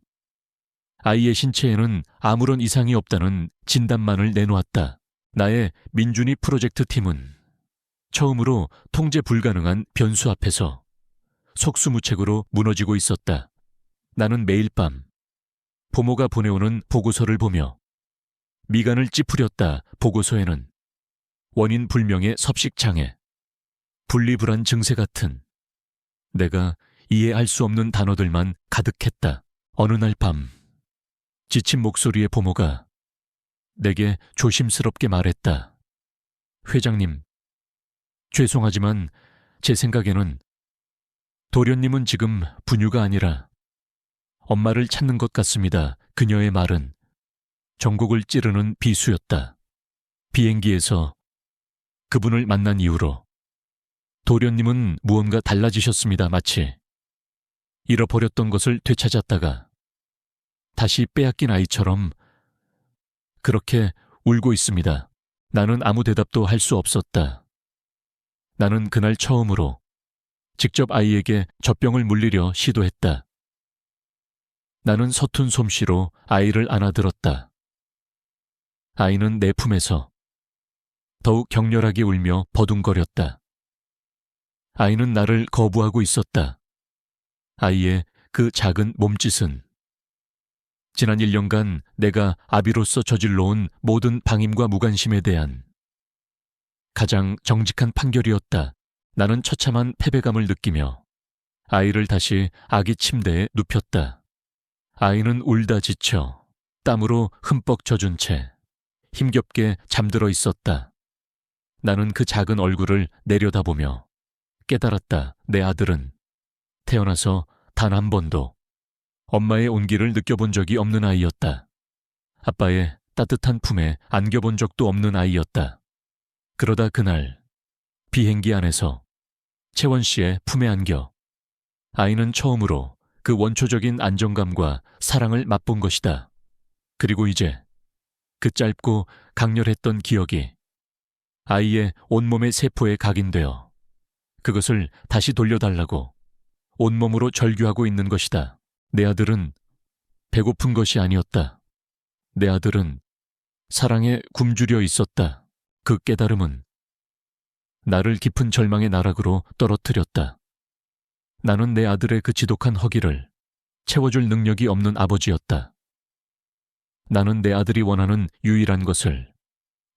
아이의 신체에는 아무런 이상이 없다는 진단만을 내놓았다. 나의 민준이 프로젝트 팀은 처음으로 통제 불가능한 변수 앞에서 속수무책으로 무너지고 있었다. 나는 매일 밤 부모가 보내오는 보고서를 보며 미간을 찌푸렸다. 보고서에는 원인 불명의 섭식장애, 분리불안 증세 같은 내가 이해할 수 없는 단어들만 가득했다. 어느 날 밤 지친 목소리의 부모가 내게 조심스럽게 말했다. 회장님, 죄송하지만 제 생각에는 도련님은 지금 분유가 아니라 엄마를 찾는 것 같습니다. 그녀의 말은 전곡을 찌르는 비수였다. 비행기에서 그분을 만난 이후로 도련님은 무언가 달라지셨습니다. 마치 잃어버렸던 것을 되찾았다가 다시 빼앗긴 아이처럼 그렇게 울고 있습니다. 나는 아무 대답도 할 수 없었다. 나는 그날 처음으로 직접 아이에게 젖병을 물리려 시도했다. 나는 서툰 솜씨로 아이를 안아들었다. 아이는 내 품에서 더욱 격렬하게 울며 버둥거렸다. 아이는 나를 거부하고 있었다. 아이의 그 작은 몸짓은 지난 1년간 내가 아비로서 저질러온 모든 방임과 무관심에 대한 가장 정직한 판결이었다. 나는 처참한 패배감을 느끼며 아이를 다시 아기 침대에 눕혔다. 아이는 울다 지쳐 땀으로 흠뻑 젖은 채 힘겹게 잠들어 있었다. 나는 그 작은 얼굴을 내려다보며 깨달았다. 내 아들은 태어나서 단 한 번도 엄마의 온기를 느껴본 적이 없는 아이였다. 아빠의 따뜻한 품에 안겨본 적도 없는 아이였다. 그러다 그날 비행기 안에서 채원 씨의 품에 안겨 아이는 처음으로 그 원초적인 안정감과 사랑을 맛본 것이다. 그리고 이제 그 짧고 강렬했던 기억이 아이의 온몸의 세포에 각인되어 그것을 다시 돌려달라고 온몸으로 절규하고 있는 것이다. 내 아들은 배고픈 것이 아니었다. 내 아들은 사랑에 굶주려 있었다. 그 깨달음은 나를 깊은 절망의 나락으로 떨어뜨렸다. 나는 내 아들의 그 지독한 허기를 채워줄 능력이 없는 아버지였다. 나는 내 아들이 원하는 유일한 것을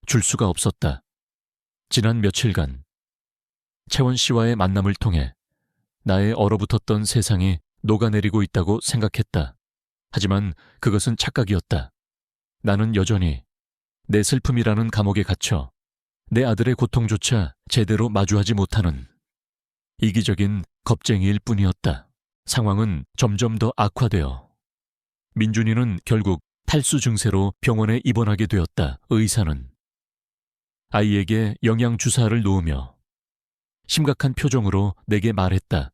줄 수가 없었다. 지난 며칠간 채원 씨와의 만남을 통해 나의 얼어붙었던 세상이 녹아내리고 있다고 생각했다. 하지만 그것은 착각이었다. 나는 여전히 내 슬픔이라는 감옥에 갇혀 내 아들의 고통조차 제대로 마주하지 못하는 이기적인 겁쟁이일 뿐이었다. 상황은 점점 더 악화되어 민준이는 결국 탈수 증세로 병원에 입원하게 되었다. 의사는 아이에게 영양주사를 놓으며 심각한 표정으로 내게 말했다.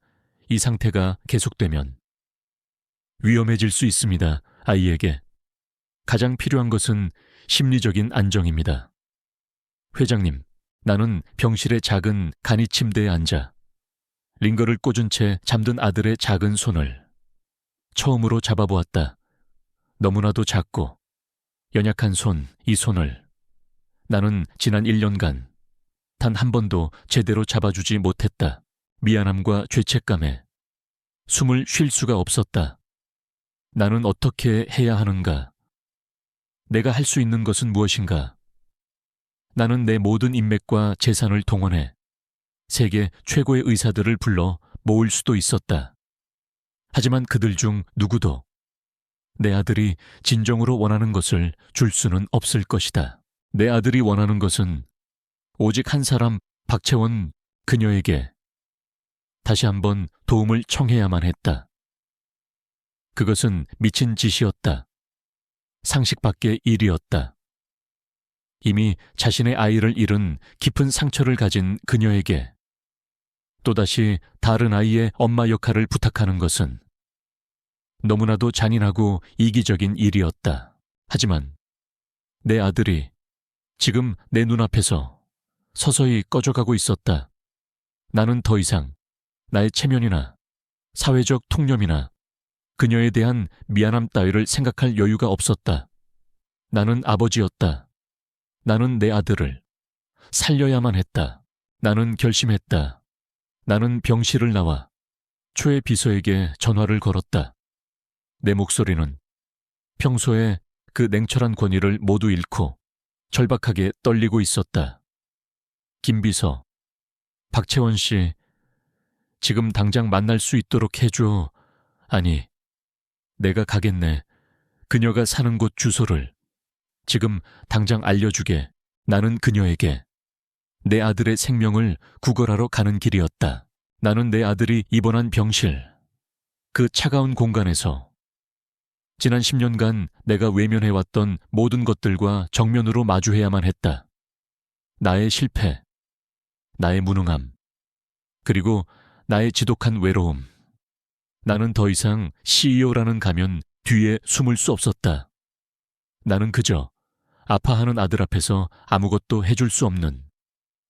이 상태가 계속되면 위험해질 수 있습니다. 아이에게 가장 필요한 것은 심리적인 안정입니다. 회장님, 나는 병실의 작은 간이 침대에 앉아 링거를 꽂은 채 잠든 아들의 작은 손을 처음으로 잡아보았다. 너무나도 작고 연약한 손, 이 손을 나는 지난 1년간 단 한 번도 제대로 잡아주지 못했다. 미안함과 죄책감에 숨을 쉴 수가 없었다. 나는 어떻게 해야 하는가? 내가 할 수 있는 것은 무엇인가? 나는 내 모든 인맥과 재산을 동원해 세계 최고의 의사들을 불러 모을 수도 있었다. 하지만 그들 중 누구도 내 아들이 진정으로 원하는 것을 줄 수는 없을 것이다. 내 아들이 원하는 것은 오직 한 사람, 박채원 그녀에게 다시 한번 도움을 청해야만 했다. 그것은 미친 짓이었다. 상식 밖의 일이었다. 이미 자신의 아이를 잃은 깊은 상처를 가진 그녀에게 또다시 다른 아이의 엄마 역할을 부탁하는 것은 너무나도 잔인하고 이기적인 일이었다. 하지만 내 아들이 지금 내 눈앞에서 서서히 꺼져가고 있었다. 나는 더 이상 나의 체면이나 사회적 통념이나 그녀에 대한 미안함 따위를 생각할 여유가 없었다. 나는 아버지였다. 나는 내 아들을 살려야만 했다. 나는 결심했다. 나는 병실을 나와 초의 비서에게 전화를 걸었다. 내 목소리는 평소에 그 냉철한 권위를 모두 잃고 절박하게 떨리고 있었다. 김 비서, 박채원 씨, 지금 당장 만날 수 있도록 해줘. 아니, 내가 가겠네. 그녀가 사는 곳 주소를 지금 당장 알려주게. 나는 그녀에게 내 아들의 생명을 구걸하러 가는 길이었다. 나는 내 아들이 입원한 병실, 그 차가운 공간에서 지난 10년간 내가 외면해왔던 모든 것들과 정면으로 마주해야만 했다. 나의 실패, 나의 무능함, 그리고 나의 지독한 외로움. 나는 더 이상 CEO라는 가면 뒤에 숨을 수 없었다. 나는 그저 아파하는 아들 앞에서 아무것도 해줄 수 없는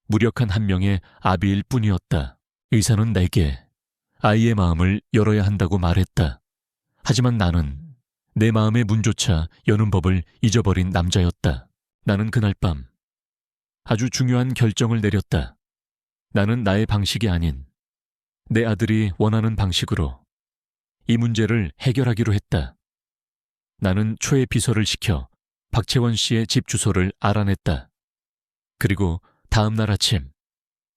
무력한 한 명의 아비일 뿐이었다. 의사는 내게 아이의 마음을 열어야 한다고 말했다. 하지만 나는 내 마음의 문조차 여는 법을 잊어버린 남자였다. 나는 그날 밤 아주 중요한 결정을 내렸다. 나는 나의 방식이 아닌 내 아들이 원하는 방식으로 이 문제를 해결하기로 했다. 나는 초의 비서를 시켜 박채원 씨의 집 주소를 알아냈다. 그리고 다음 날 아침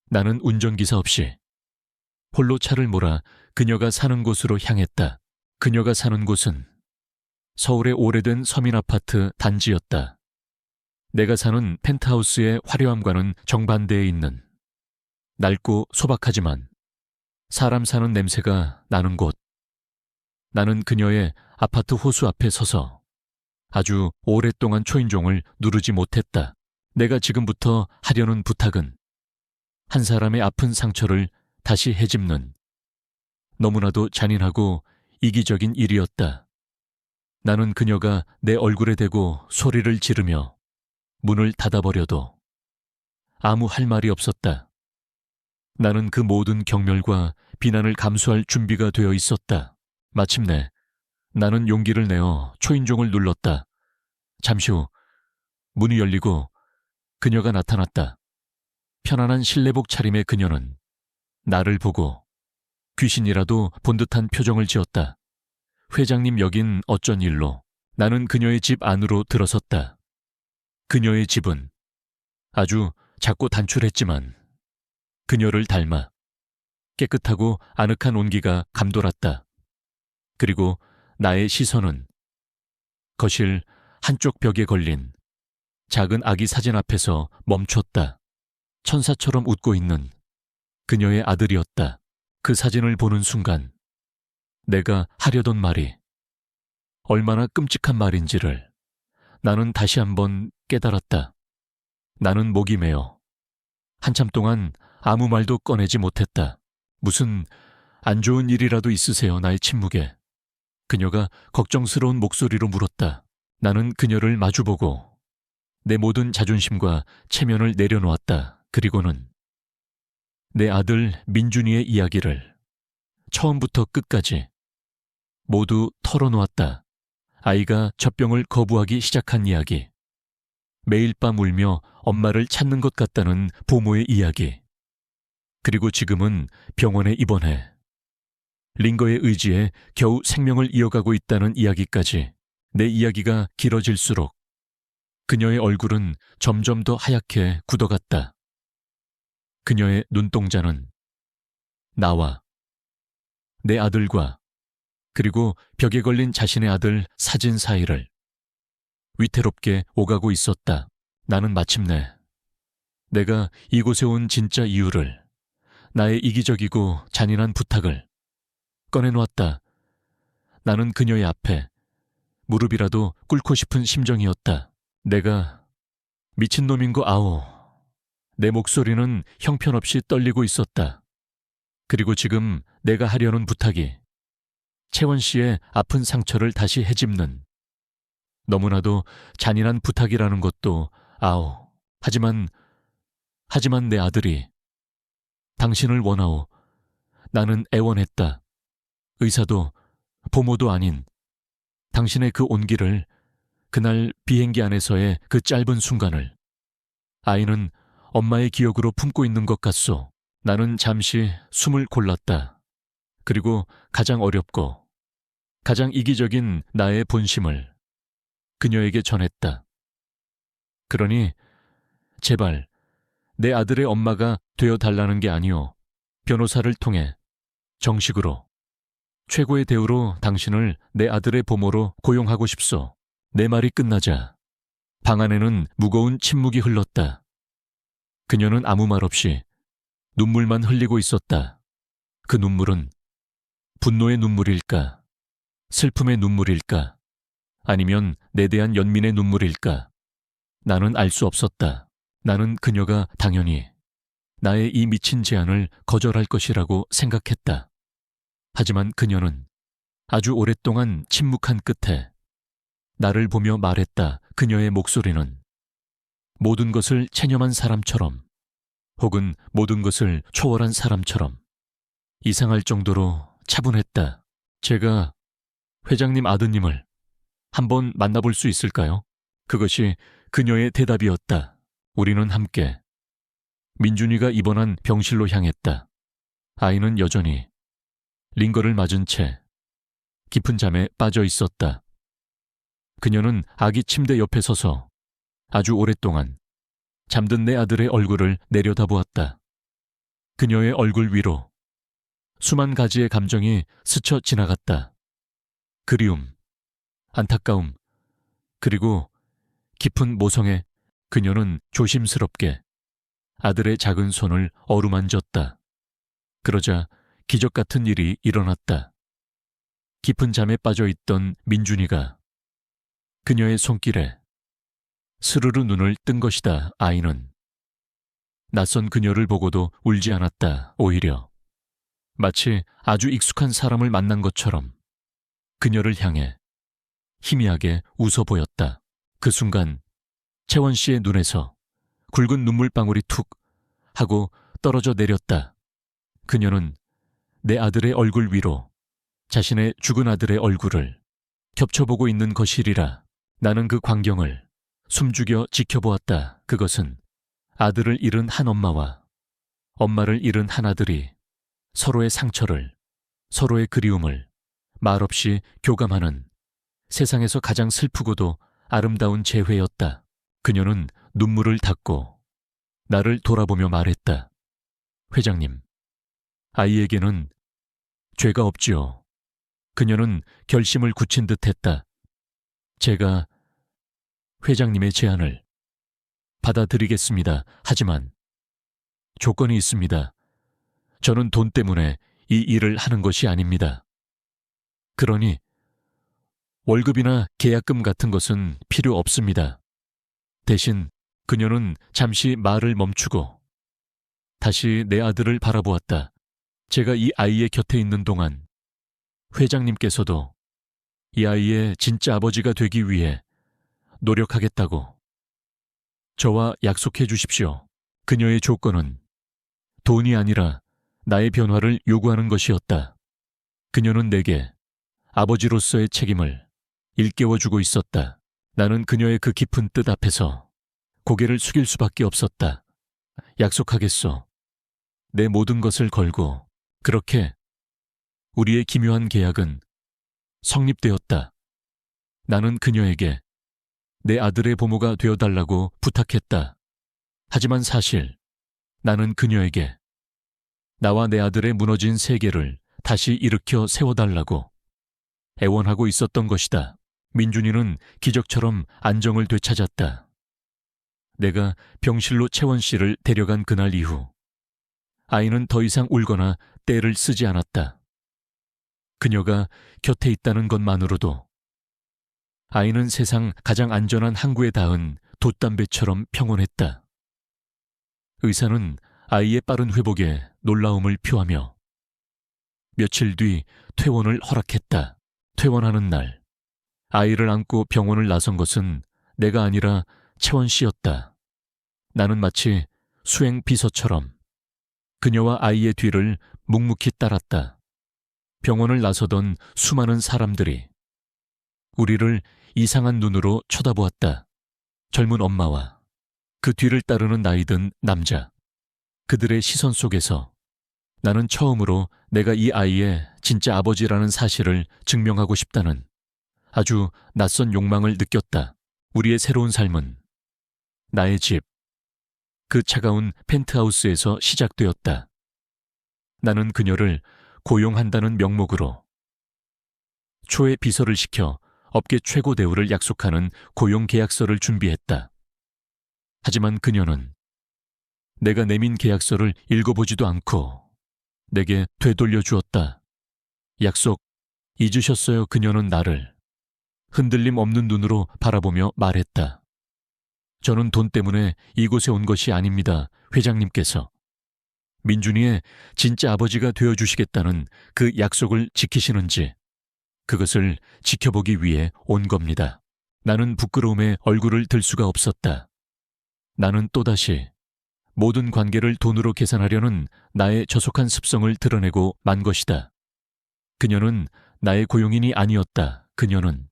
나는 운전기사 없이 홀로 차를 몰아 그녀가 사는 곳으로 향했다. 그녀가 사는 곳은 서울의 오래된 서민 아파트 단지였다. 내가 사는 펜트하우스의 화려함과는 정반대에 있는 낡고 소박하지만 사람 사는 냄새가 나는 곳. 나는 그녀의 아파트 호수 앞에 서서 아주 오랫동안 초인종을 누르지 못했다. 내가 지금부터 하려는 부탁은 한 사람의 아픈 상처를 다시 헤집는 너무나도 잔인하고 이기적인 일이었다. 나는 그녀가 내 얼굴에 대고 소리를 지르며 문을 닫아버려도 아무 할 말이 없었다. 나는 그 모든 경멸과 비난을 감수할 준비가 되어 있었다. 마침내 나는 용기를 내어 초인종을 눌렀다. 잠시 후 문이 열리고 그녀가 나타났다. 편안한 실내복 차림의 그녀는 나를 보고 귀신이라도 본 듯한 표정을 지었다. 회장님 여긴 어쩐 일로? 나는 그녀의 집 안으로 들어섰다. 그녀의 집은 아주 작고 단출했지만 그녀를 닮아 깨끗하고 아늑한 온기가 감돌았다. 그리고 나의 시선은 거실 한쪽 벽에 걸린 작은 아기 사진 앞에서 멈췄다. 천사처럼 웃고 있는 그녀의 아들이었다. 그 사진을 보는 순간 내가 하려던 말이 얼마나 끔찍한 말인지를 나는 다시 한번 깨달았다. 나는 목이 메어 한참 동안 아무 말도 꺼내지 못했다. 무슨 안 좋은 일이라도 있으세요, 나의 침묵에. 그녀가 걱정스러운 목소리로 물었다. 나는 그녀를 마주보고 내 모든 자존심과 체면을 내려놓았다. 그리고는 내 아들 민준이의 이야기를 처음부터 끝까지 모두 털어놓았다. 아이가 젖병을 거부하기 시작한 이야기. 매일 밤 울며 엄마를 찾는 것 같다는 부모의 이야기. 그리고 지금은 병원에 입원해 링거의 의지에 겨우 생명을 이어가고 있다는 이야기까지. 내 이야기가 길어질수록 그녀의 얼굴은 점점 더 하얗게 굳어갔다. 그녀의 눈동자는 나와 내 아들과 그리고 벽에 걸린 자신의 아들 사진 사이를 위태롭게 오가고 있었다. 나는 마침내 내가 이곳에 온 진짜 이유를, 나의 이기적이고 잔인한 부탁을 꺼내놓았다. 나는 그녀의 앞에 무릎이라도 꿇고 싶은 심정이었다. 내가 미친놈인 거 아오. 내 목소리는 형편없이 떨리고 있었다. 그리고 지금 내가 하려는 부탁이 채원 씨의 아픈 상처를 다시 헤집는 너무나도 잔인한 부탁이라는 것도 아오. 하지만 내 아들이 당신을 원하오. 나는 애원했다. 의사도 부모도 아닌 당신의 그 온기를, 그날 비행기 안에서의 그 짧은 순간을 아이는 엄마의 기억으로 품고 있는 것 같소. 나는 잠시 숨을 골랐다. 그리고 가장 어렵고 가장 이기적인 나의 본심을 그녀에게 전했다. 그러니 제발 내 아들의 엄마가 되어달라는 게 아니오. 변호사를 통해 정식으로 최고의 대우로 당신을 내 아들의 보모로 고용하고 싶소. 내 말이 끝나자 방 안에는 무거운 침묵이 흘렀다. 그녀는 아무 말 없이 눈물만 흘리고 있었다. 그 눈물은 분노의 눈물일까? 슬픔의 눈물일까? 아니면 내 대한 연민의 눈물일까? 나는 알 수 없었다. 나는 그녀가 당연히 나의 이 미친 제안을 거절할 것이라고 생각했다. 하지만 그녀는 아주 오랫동안 침묵한 끝에 나를 보며 말했다. 그녀의 목소리는 모든 것을 체념한 사람처럼, 혹은 모든 것을 초월한 사람처럼 이상할 정도로 차분했다. 제가 회장님 아드님을 한번 만나볼 수 있을까요? 그것이 그녀의 대답이었다. 우리는 함께 민준이가 입원한 병실로 향했다. 아이는 여전히 링거를 맞은 채 깊은 잠에 빠져 있었다. 그녀는 아기 침대 옆에 서서 아주 오랫동안 잠든 내 아들의 얼굴을 내려다보았다. 그녀의 얼굴 위로 수만 가지의 감정이 스쳐 지나갔다. 그리움, 안타까움, 그리고 깊은 모성에 그녀는 조심스럽게 아들의 작은 손을 어루만졌다. 그러자 기적 같은 일이 일어났다. 깊은 잠에 빠져 있던 민준이가 그녀의 손길에 스르르 눈을 뜬 것이다. 아이는 낯선 그녀를 보고도 울지 않았다. 오히려 마치 아주 익숙한 사람을 만난 것처럼 그녀를 향해 희미하게 웃어 보였다. 그 순간 채원 씨의 눈에서 굵은 눈물방울이 툭 하고 떨어져 내렸다. 그녀는 내 아들의 얼굴 위로 자신의 죽은 아들의 얼굴을 겹쳐보고 있는 것이리라. 나는 그 광경을 숨죽여 지켜보았다. 그것은 아들을 잃은 한 엄마와 엄마를 잃은 한 아들이 서로의 상처를, 서로의 그리움을 말없이 교감하는 세상에서 가장 슬프고도 아름다운 재회였다. 그녀는 눈물을 닦고 나를 돌아보며 말했다. 회장님, 아이에게는 죄가 없지요. 그녀는 결심을 굳힌 듯 했다. 제가 회장님의 제안을 받아들이겠습니다. 하지만 조건이 있습니다. 저는 돈 때문에 이 일을 하는 것이 아닙니다. 그러니 월급이나 계약금 같은 것은 필요 없습니다. 대신 그녀는 잠시 말을 멈추고 다시 내 아들을 바라보았다. 제가 이 아이의 곁에 있는 동안 회장님께서도 이 아이의 진짜 아버지가 되기 위해 노력하겠다고 저와 약속해 주십시오. 그녀의 조건은 돈이 아니라 나의 변화를 요구하는 것이었다. 그녀는 내게 아버지로서의 책임을 일깨워주고 있었다. 나는 그녀의 그 깊은 뜻 앞에서 고개를 숙일 수밖에 없었다. 약속하겠소. 내 모든 것을 걸고. 그렇게 우리의 기묘한 계약은 성립되었다. 나는 그녀에게 내 아들의 보모가 되어달라고 부탁했다. 하지만 사실 나는 그녀에게 나와 내 아들의 무너진 세계를 다시 일으켜 세워달라고 애원하고 있었던 것이다. 민준이는 기적처럼 안정을 되찾았다. 내가 병실로 채원 씨를 데려간 그날 이후 아이는 더 이상 울거나 떼를 쓰지 않았다. 그녀가 곁에 있다는 것만으로도 아이는 세상 가장 안전한 항구에 닿은 돛담배처럼 평온했다. 의사는 아이의 빠른 회복에 놀라움을 표하며 며칠 뒤 퇴원을 허락했다. 퇴원하는 날 아이를 안고 병원을 나선 것은 내가 아니라 채원 씨였다. 나는 마치 수행 비서처럼 그녀와 아이의 뒤를 묵묵히 따랐다. 병원을 나서던 수많은 사람들이 우리를 이상한 눈으로 쳐다보았다. 젊은 엄마와 그 뒤를 따르는 나이 든 남자. 그들의 시선 속에서 나는 처음으로 내가 이 아이의 진짜 아버지라는 사실을 증명하고 싶다는 아주 낯선 욕망을 느꼈다. 우리의 새로운 삶은 나의 집, 그 차가운 펜트하우스에서 시작되었다. 나는 그녀를 고용한다는 명목으로 초의 비서를 시켜 업계 최고 대우를 약속하는 고용 계약서를 준비했다. 하지만 그녀는 내가 내민 계약서를 읽어보지도 않고 내게 되돌려 주었다. 약속 잊으셨어요? 그녀는 나를 흔들림 없는 눈으로 바라보며 말했다. 저는 돈 때문에 이곳에 온 것이 아닙니다. 회장님께서 민준이의 진짜 아버지가 되어주시겠다는 그 약속을 지키시는지 그것을 지켜보기 위해 온 겁니다. 나는 부끄러움에 얼굴을 들 수가 없었다. 나는 또다시 모든 관계를 돈으로 계산하려는 나의 저속한 습성을 드러내고 만 것이다. 그녀는 나의 고용인이 아니었다. 그녀는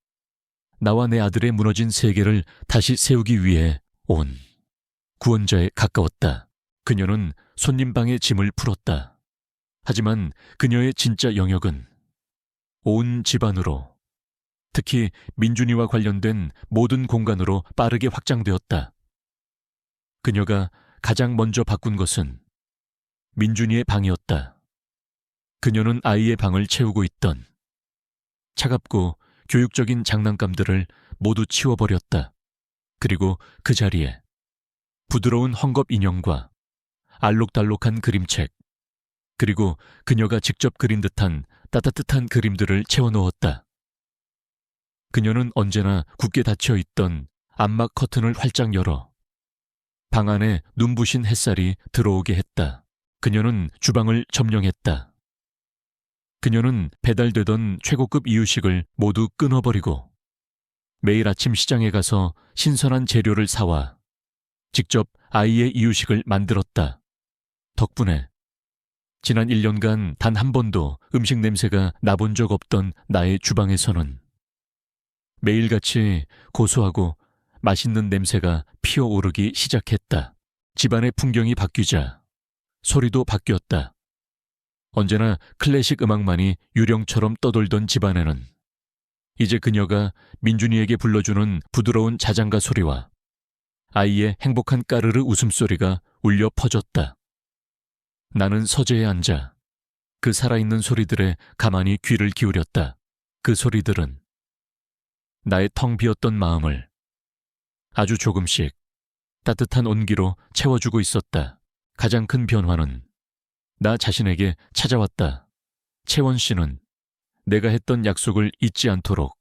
나와 내 아들의 무너진 세계를 다시 세우기 위해 온 구원자에 가까웠다. 그녀는 손님방의 짐을 풀었다. 하지만 그녀의 진짜 영역은 온 집안으로, 특히 민준이와 관련된 모든 공간으로 빠르게 확장되었다. 그녀가 가장 먼저 바꾼 것은 민준이의 방이었다. 그녀는 아이의 방을 채우고 있던 차갑고 교육적인 장난감들을 모두 치워버렸다. 그리고 그 자리에 부드러운 헝겊 인형과 알록달록한 그림책, 그리고 그녀가 직접 그린 듯한 따뜻한 그림들을 채워넣었다. 그녀는 언제나 굳게 닫혀있던 암막 커튼을 활짝 열어 방 안에 눈부신 햇살이 들어오게 했다. 그녀는 주방을 점령했다. 그녀는 배달되던 최고급 이유식을 모두 끊어버리고 매일 아침 시장에 가서 신선한 재료를 사와 직접 아이의 이유식을 만들었다. 덕분에 지난 1년간 단 한 번도 음식 냄새가 나본 적 없던 나의 주방에서는 매일같이 고소하고 맛있는 냄새가 피어오르기 시작했다. 집안의 풍경이 바뀌자 소리도 바뀌었다. 언제나 클래식 음악만이 유령처럼 떠돌던 집안에는 이제 그녀가 민준이에게 불러주는 부드러운 자장가 소리와 아이의 행복한 까르르 웃음소리가 울려 퍼졌다. 나는 서재에 앉아 그 살아있는 소리들에 가만히 귀를 기울였다. 그 소리들은 나의 텅 비었던 마음을 아주 조금씩 따뜻한 온기로 채워주고 있었다. 가장 큰 변화는 나 자신에게 찾아왔다. 채원 씨는 내가 했던 약속을 잊지 않도록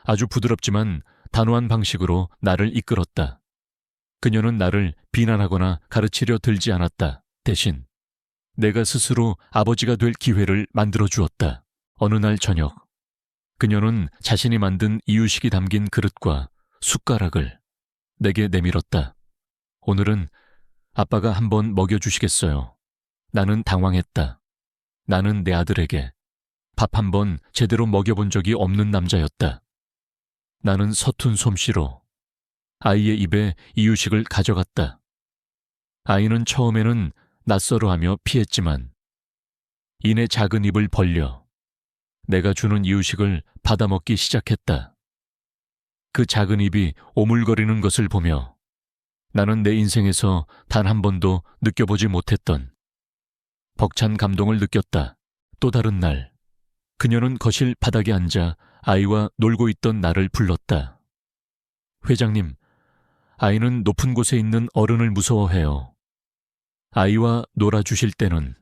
아주 부드럽지만 단호한 방식으로 나를 이끌었다. 그녀는 나를 비난하거나 가르치려 들지 않았다. 대신 내가 스스로 아버지가 될 기회를 만들어 주었다. 어느 날 저녁, 그녀는 자신이 만든 이유식이 담긴 그릇과 숟가락을 내게 내밀었다. 오늘은 아빠가 한번 먹여주시겠어요. 나는 당황했다. 나는 내 아들에게 밥 한 번 제대로 먹여본 적이 없는 남자였다. 나는 서툰 솜씨로 아이의 입에 이유식을 가져갔다. 아이는 처음에는 낯설어하며 피했지만 이내 작은 입을 벌려 내가 주는 이유식을 받아먹기 시작했다. 그 작은 입이 오물거리는 것을 보며 나는 내 인생에서 단 한 번도 느껴보지 못했던 벅찬 감동을 느꼈다. 또 다른 날, 그녀는 거실 바닥에 앉아 아이와 놀고 있던 나를 불렀다. 회장님, 아이는 높은 곳에 있는 어른을 무서워해요. 아이와 놀아주실 때는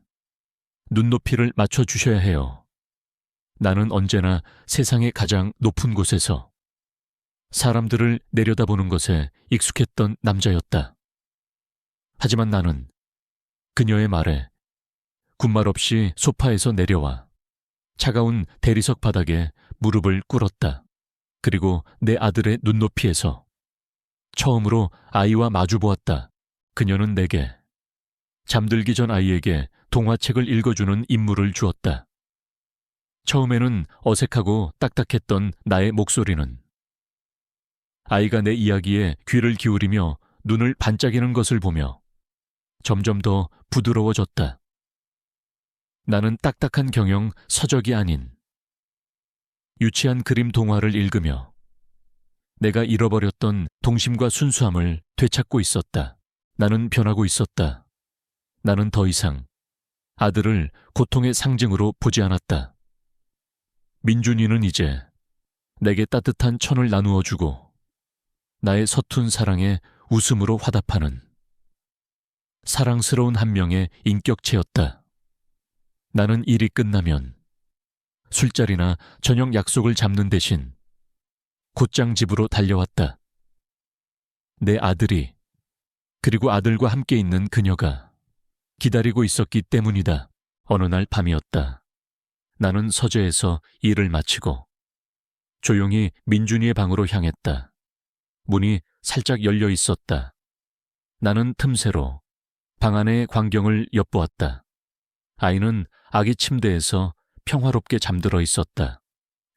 눈높이를 맞춰주셔야 해요. 나는 언제나 세상의 가장 높은 곳에서 사람들을 내려다보는 것에 익숙했던 남자였다. 하지만 나는 그녀의 말에 군말 없이 소파에서 내려와 차가운 대리석 바닥에 무릎을 꿇었다. 그리고 내 아들의 눈높이에서 처음으로 아이와 마주보았다. 그녀는 내게 잠들기 전 아이에게 동화책을 읽어주는 임무를 주었다. 처음에는 어색하고 딱딱했던 나의 목소리는 아이가 내 이야기에 귀를 기울이며 눈을 반짝이는 것을 보며 점점 더 부드러워졌다. 나는 딱딱한 경영 서적이 아닌 유치한 그림 동화를 읽으며 내가 잃어버렸던 동심과 순수함을 되찾고 있었다. 나는 변하고 있었다. 나는 더 이상 아들을 고통의 상징으로 보지 않았다. 민준이는 이제 내게 따뜻한 천을 나누어 주고 나의 서툰 사랑에 웃음으로 화답하는 사랑스러운 한 명의 인격체였다. 나는 일이 끝나면 술자리나 저녁 약속을 잡는 대신 곧장 집으로 달려왔다. 내 아들이, 그리고 아들과 함께 있는 그녀가 기다리고 있었기 때문이다. 어느 날 밤이었다. 나는 서재에서 일을 마치고 조용히 민준이의 방으로 향했다. 문이 살짝 열려 있었다. 나는 틈새로 방 안의 광경을 엿보았다. 아이는 아기 침대에서 평화롭게 잠들어 있었다.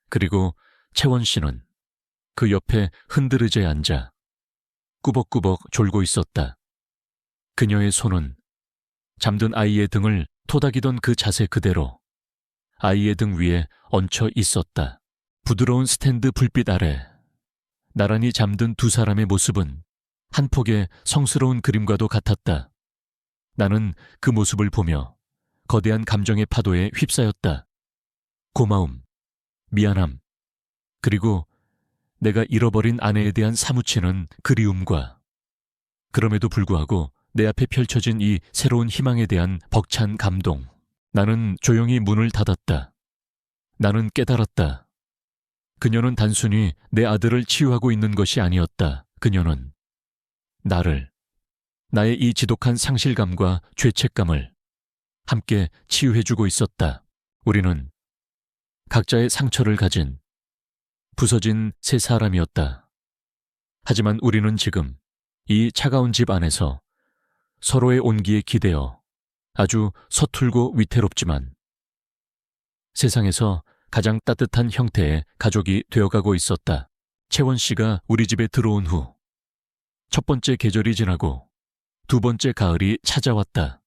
그리고 채원 씨는 그 옆에 흔들의자에 앉아 꾸벅꾸벅 졸고 있었다. 그녀의 손은 잠든 아이의 등을 토닥이던 그 자세 그대로 아이의 등 위에 얹혀 있었다. 부드러운 스탠드 불빛 아래 나란히 잠든 두 사람의 모습은 한 폭의 성스러운 그림과도 같았다. 나는 그 모습을 보며 거대한 감정의 파도에 휩싸였다. 고마움, 미안함, 그리고 내가 잃어버린 아내에 대한 사무치는 그리움과 그럼에도 불구하고 내 앞에 펼쳐진 이 새로운 희망에 대한 벅찬 감동. 나는 조용히 문을 닫았다. 나는 깨달았다. 그녀는 단순히 내 아들을 치유하고 있는 것이 아니었다. 그녀는 나의 이 지독한 상실감과 죄책감을 함께 치유해주고 있었다. 우리는 각자의 상처를 가진 부서진 세 사람이었다. 하지만 우리는 지금 이 차가운 집 안에서 서로의 온기에 기대어 아주 서툴고 위태롭지만 세상에서 가장 따뜻한 형태의 가족이 되어가고 있었다. 채원 씨가 우리 집에 들어온 후 첫 번째 계절이 지나고 두 번째 가을이 찾아왔다.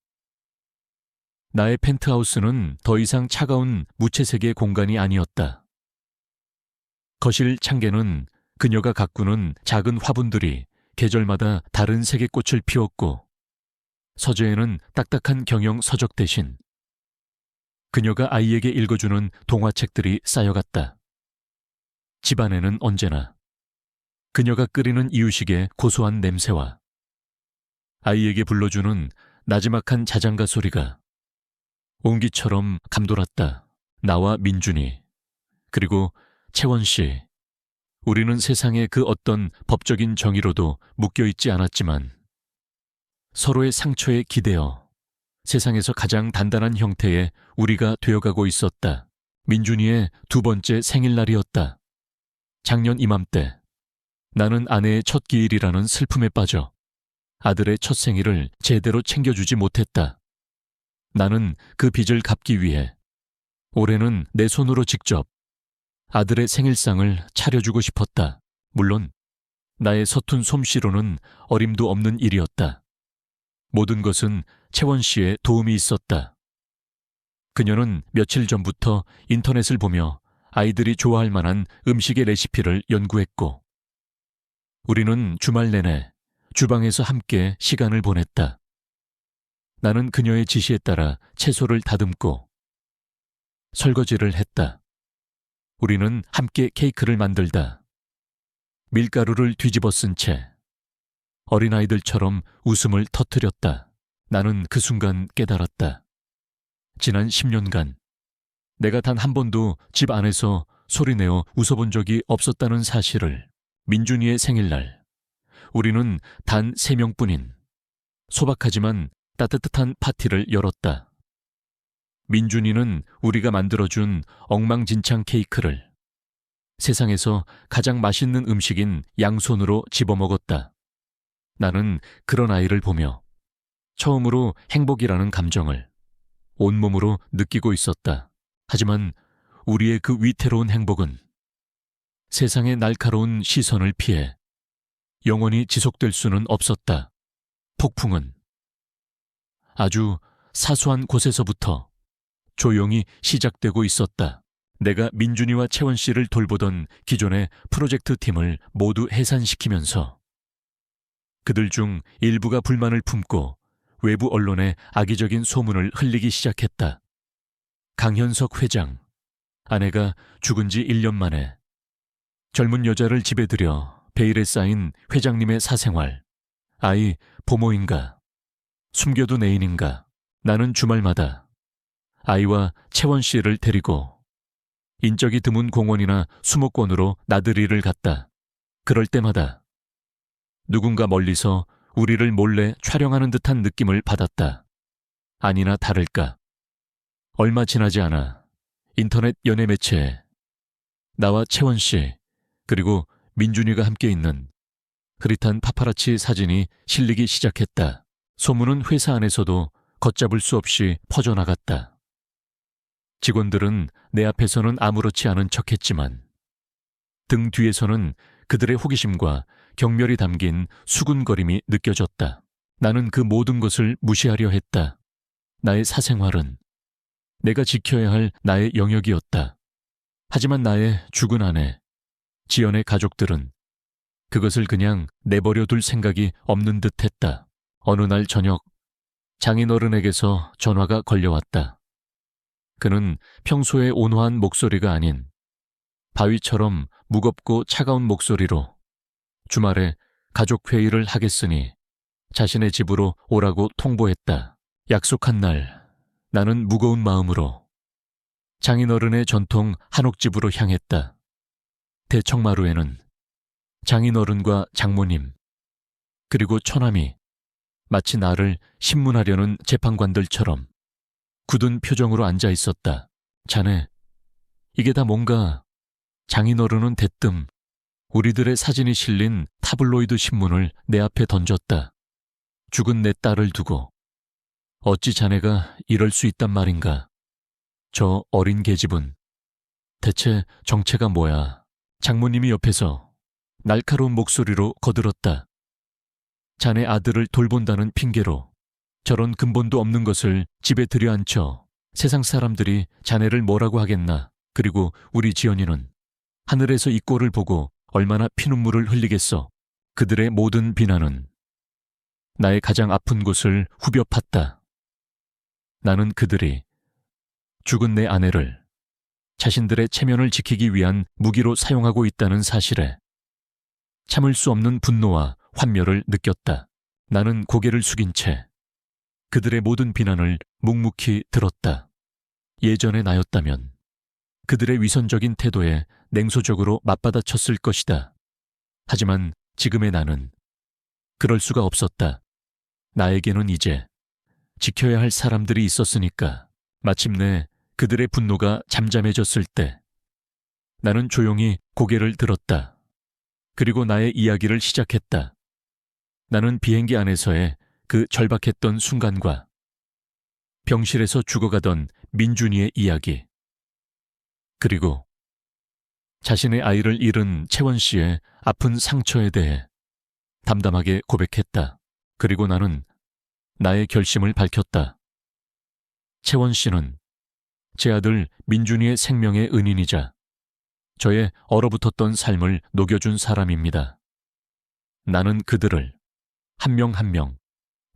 나의 펜트하우스는 더 이상 차가운 무채색의 공간이 아니었다. 거실 창계는 그녀가 가꾸는 작은 화분들이 계절마다 다른 색의 꽃을 피웠고 서재에는 딱딱한 경영 서적 대신 그녀가 아이에게 읽어주는 동화책들이 쌓여갔다. 집안에는 언제나 그녀가 끓이는 이유식의 고소한 냄새와 아이에게 불러주는 나지막한 자장가 소리가 온기처럼 감돌았다. 나와 민준이, 그리고 채원 씨. 우리는 세상의 그 어떤 법적인 정의로도 묶여있지 않았지만 서로의 상처에 기대어 세상에서 가장 단단한 형태의 우리가 되어가고 있었다. 민준이의 두 번째 생일날이었다. 작년 이맘때 나는 아내의 첫 기일이라는 슬픔에 빠져 아들의 첫 생일을 제대로 챙겨주지 못했다. 나는 그 빚을 갚기 위해 올해는 내 손으로 직접 아들의 생일상을 차려주고 싶었다. 물론 나의 서툰 솜씨로는 어림도 없는 일이었다. 모든 것은 채원 씨의 도움이 있었다. 그녀는 며칠 전부터 인터넷을 보며 아이들이 좋아할 만한 음식의 레시피를 연구했고 우리는 주말 내내 주방에서 함께 시간을 보냈다. 나는 그녀의 지시에 따라 채소를 다듬고 설거지를 했다. 우리는 함께 케이크를 만들다 밀가루를 뒤집어 쓴 채 어린아이들처럼 웃음을 터뜨렸다. 나는 그 순간 깨달았다. 지난 10년간 내가 단 한 번도 집 안에서 소리내어 웃어본 적이 없었다는 사실을. 민준이의 생일날 우리는 단 3명뿐인 소박하지만 따뜻한 파티를 열었다. 민준이는 우리가 만들어준 엉망진창 케이크를 세상에서 가장 맛있는 음식인 양손으로 집어먹었다. 나는 그런 아이를 보며 처음으로 행복이라는 감정을 온몸으로 느끼고 있었다. 하지만 우리의 그 위태로운 행복은 세상의 날카로운 시선을 피해 영원히 지속될 수는 없었다. 폭풍은 아주 사소한 곳에서부터 조용히 시작되고 있었다. 내가 민준이와 채원 씨를 돌보던 기존의 프로젝트 팀을 모두 해산시키면서 그들 중 일부가 불만을 품고 외부 언론에 악의적인 소문을 흘리기 시작했다. 강현석 회장, 아내가 죽은 지 1년 만에 젊은 여자를 집에 들여 베일에 쌓인 회장님의 사생활, 아이 보모인가, 숨겨둔 애인인가. 나는 주말마다 아이와 채원 씨를 데리고 인적이 드문 공원이나 수목원으로 나들이를 갔다. 그럴 때마다 누군가 멀리서 우리를 몰래 촬영하는 듯한 느낌을 받았다. 아니나 다를까. 얼마 지나지 않아 인터넷 연예 매체에 나와 채원 씨 그리고 민준이가 함께 있는 흐릿한 파파라치 사진이 실리기 시작했다. 소문은 회사 안에서도 걷잡을 수 없이 퍼져나갔다. 직원들은 내 앞에서는 아무렇지 않은 척했지만 등 뒤에서는 그들의 호기심과 경멸이 담긴 수군거림이 느껴졌다. 나는 그 모든 것을 무시하려 했다. 나의 사생활은 내가 지켜야 할 나의 영역이었다. 하지만 나의 죽은 아내, 지연의 가족들은 그것을 그냥 내버려 둘 생각이 없는 듯 했다. 어느 날 저녁 장인어른에게서 전화가 걸려왔다. 그는 평소의 온화한 목소리가 아닌 바위처럼 무겁고 차가운 목소리로 주말에 가족회의를 하겠으니 자신의 집으로 오라고 통보했다. 약속한 날 나는 무거운 마음으로 장인어른의 전통 한옥집으로 향했다. 대청마루에는 장인어른과 장모님 그리고 처남이 마치 나를 신문하려는 재판관들처럼 굳은 표정으로 앉아 있었다. 자네, 이게 다 뭔가. 장인어른은 대뜸 우리들의 사진이 실린 타블로이드 신문을 내 앞에 던졌다. 죽은 내 딸을 두고 어찌 자네가 이럴 수 있단 말인가. 저 어린 계집은 대체 정체가 뭐야. 장모님이 옆에서 날카로운 목소리로 거들었다. 자네 아들을 돌본다는 핑계로 저런 근본도 없는 것을 집에 들여앉혀 세상 사람들이 자네를 뭐라고 하겠나. 그리고 우리 지연이는 하늘에서 이 꼴을 보고 얼마나 피눈물을 흘리겠어. 그들의 모든 비난은 나의 가장 아픈 곳을 후벼 팠다. 나는 그들이 죽은 내 아내를 자신들의 체면을 지키기 위한 무기로 사용하고 있다는 사실에 참을 수 없는 분노와 환멸을 느꼈다. 나는 고개를 숙인 채 그들의 모든 비난을 묵묵히 들었다. 예전의 나였다면 그들의 위선적인 태도에 냉소적으로 맞받아쳤을 것이다. 하지만 지금의 나는 그럴 수가 없었다. 나에게는 이제 지켜야 할 사람들이 있었으니까. 마침내 그들의 분노가 잠잠해졌을 때 나는 조용히 고개를 들었다. 그리고 나의 이야기를 시작했다. 나는 비행기 안에서의 그 절박했던 순간과 병실에서 죽어가던 민준이의 이야기, 그리고 자신의 아이를 잃은 채원 씨의 아픈 상처에 대해 담담하게 고백했다. 그리고 나는 나의 결심을 밝혔다. 채원 씨는 제 아들 민준이의 생명의 은인이자 저의 얼어붙었던 삶을 녹여준 사람입니다. 나는 그들을 한 명 한 명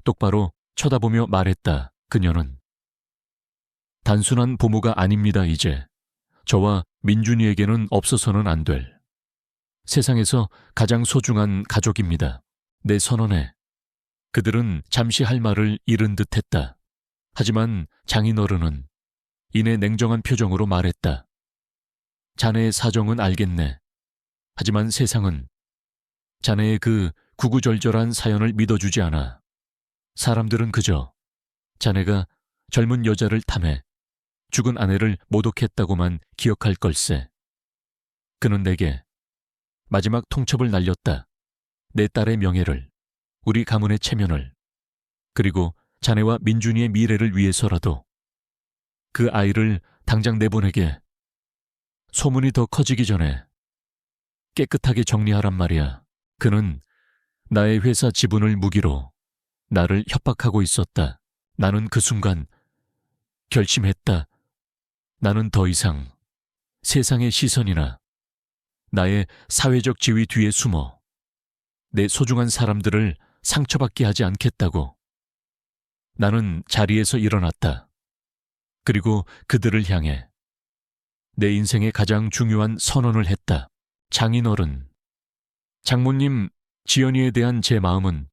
똑바로 쳐다보며 말했다. 그녀는 단순한 부모가 아닙니다. 이제 저와 민준이에게는 없어서는 안 될 세상에서 가장 소중한 가족입니다. 내 선언에 그들은 잠시 할 말을 잃은 듯했다. 하지만 장인어른은 이내 냉정한 표정으로 말했다. 자네의 사정은 알겠네. 하지만 세상은 자네의 그 구구절절한 사연을 믿어주지 않아. 사람들은 그저 자네가 젊은 여자를 탐해 죽은 아내를 모독했다고만 기억할 걸세. 그는 내게 마지막 통첩을 날렸다. 내 딸의 명예를, 우리 가문의 체면을, 그리고 자네와 민준이의 미래를 위해서라도 그 아이를 당장 내보내게. 소문이 더 커지기 전에 깨끗하게 정리하란 말이야. 그는 나의 회사 지분을 무기로 나를 협박하고 있었다. 나는 그 순간 결심했다. 나는 더 이상 세상의 시선이나 나의 사회적 지위 뒤에 숨어 내 소중한 사람들을 상처받게 하지 않겠다고. 나는 자리에서 일어났다. 그리고 그들을 향해 내 인생의 가장 중요한 선언을 했다. 장인어른, 장모님, 지연이에 대한 제 마음은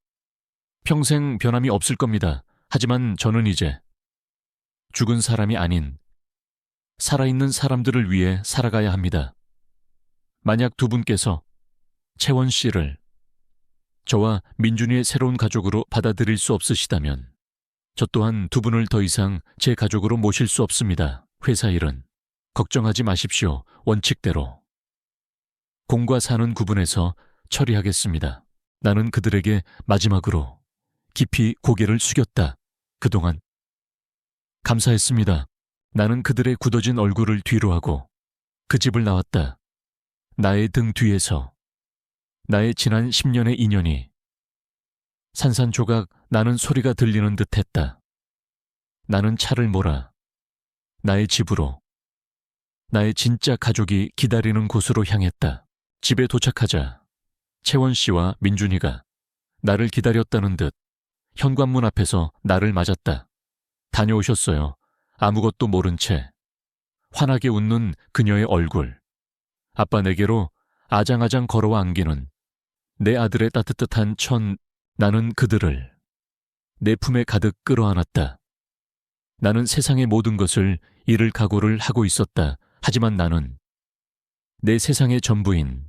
평생 변함이 없을 겁니다. 하지만 저는 이제 죽은 사람이 아닌 살아있는 사람들을 위해 살아가야 합니다. 만약 두 분께서 채원 씨를 저와 민준이의 새로운 가족으로 받아들일 수 없으시다면 저 또한 두 분을 더 이상 제 가족으로 모실 수 없습니다. 회사 일은 걱정하지 마십시오. 원칙대로 공과 사는 구분해서 처리하겠습니다. 나는 그들에게 마지막으로 깊이 고개를 숙였다. 그동안 감사했습니다. 나는 그들의 굳어진 얼굴을 뒤로하고 그 집을 나왔다. 나의 등 뒤에서 나의 지난 10년의 인연이 산산조각 나는 소리가 들리는 듯했다. 나는 차를 몰아 나의 집으로, 나의 진짜 가족이 기다리는 곳으로 향했다. 집에 도착하자 채원 씨와 민준이가 나를 기다렸다는 듯 현관문 앞에서 나를 맞았다. 다녀오셨어요. 아무것도 모른 채. 환하게 웃는 그녀의 얼굴. 아빠 내게로 아장아장 걸어와 안기는 내 아들의 따뜻한 나는 그들을 내 품에 가득 끌어안았다. 나는 세상의 모든 것을 잃을 각오를 하고 있었다. 하지만 나는 내 세상의 전부인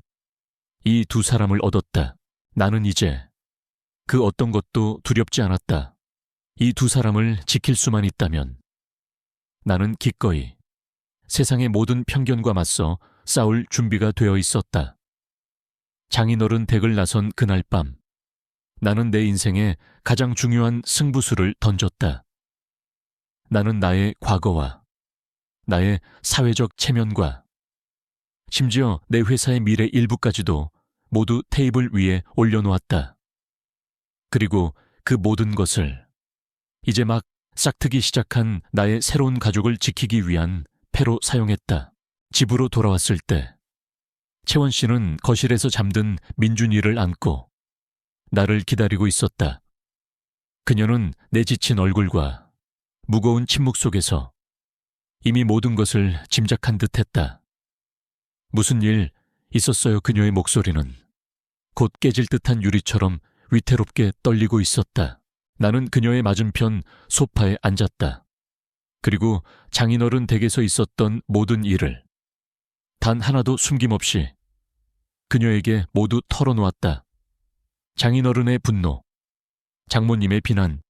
이 두 사람을 얻었다. 나는 이제 그 어떤 것도 두렵지 않았다. 이 두 사람을 지킬 수만 있다면 나는 기꺼이 세상의 모든 편견과 맞서 싸울 준비가 되어 있었다. 장인어른 댁을 나선 그날 밤, 나는 내 인생의 가장 중요한 승부수를 던졌다. 나는 나의 과거와 나의 사회적 체면과 심지어 내 회사의 미래 일부까지도 모두 테이블 위에 올려놓았다. 그리고 그 모든 것을 이제 막 싹트기 시작한 나의 새로운 가족을 지키기 위한 패로 사용했다. 집으로 돌아왔을 때 채원 씨는 거실에서 잠든 민준이를 안고 나를 기다리고 있었다. 그녀는 내 지친 얼굴과 무거운 침묵 속에서 이미 모든 것을 짐작한 듯했다. 무슨 일 있었어요? 그녀의 목소리는 곧 깨질 듯한 유리처럼 위태롭게 떨리고 있었다. 나는 그녀의 맞은편 소파에 앉았다. 그리고 장인어른 댁에서 있었던 모든 일을 단 하나도 숨김없이 그녀에게 모두 털어놓았다. 장인어른의 분노, 장모님의 비난,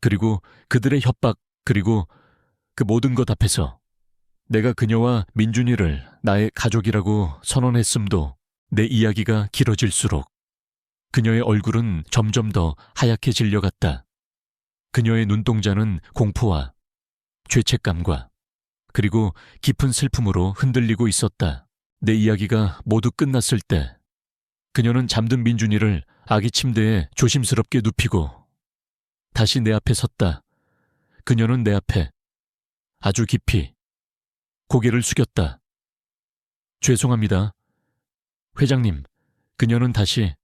그리고 그들의 협박, 그리고 그 모든 것 앞에서 내가 그녀와 민준이를 나의 가족이라고 선언했음도 내 이야기가 길어질수록 그녀의 얼굴은 점점 더 하얗게 질려갔다. 그녀의 눈동자는 공포와 죄책감과 그리고 깊은 슬픔으로 흔들리고 있었다. 내 이야기가 모두 끝났을 때 그녀는 잠든 민준이를 아기 침대에 조심스럽게 눕히고 다시 내 앞에 섰다. 그녀는 내 앞에 아주 깊이 고개를 숙였다. 죄송합니다. 회장님, 그녀는 다시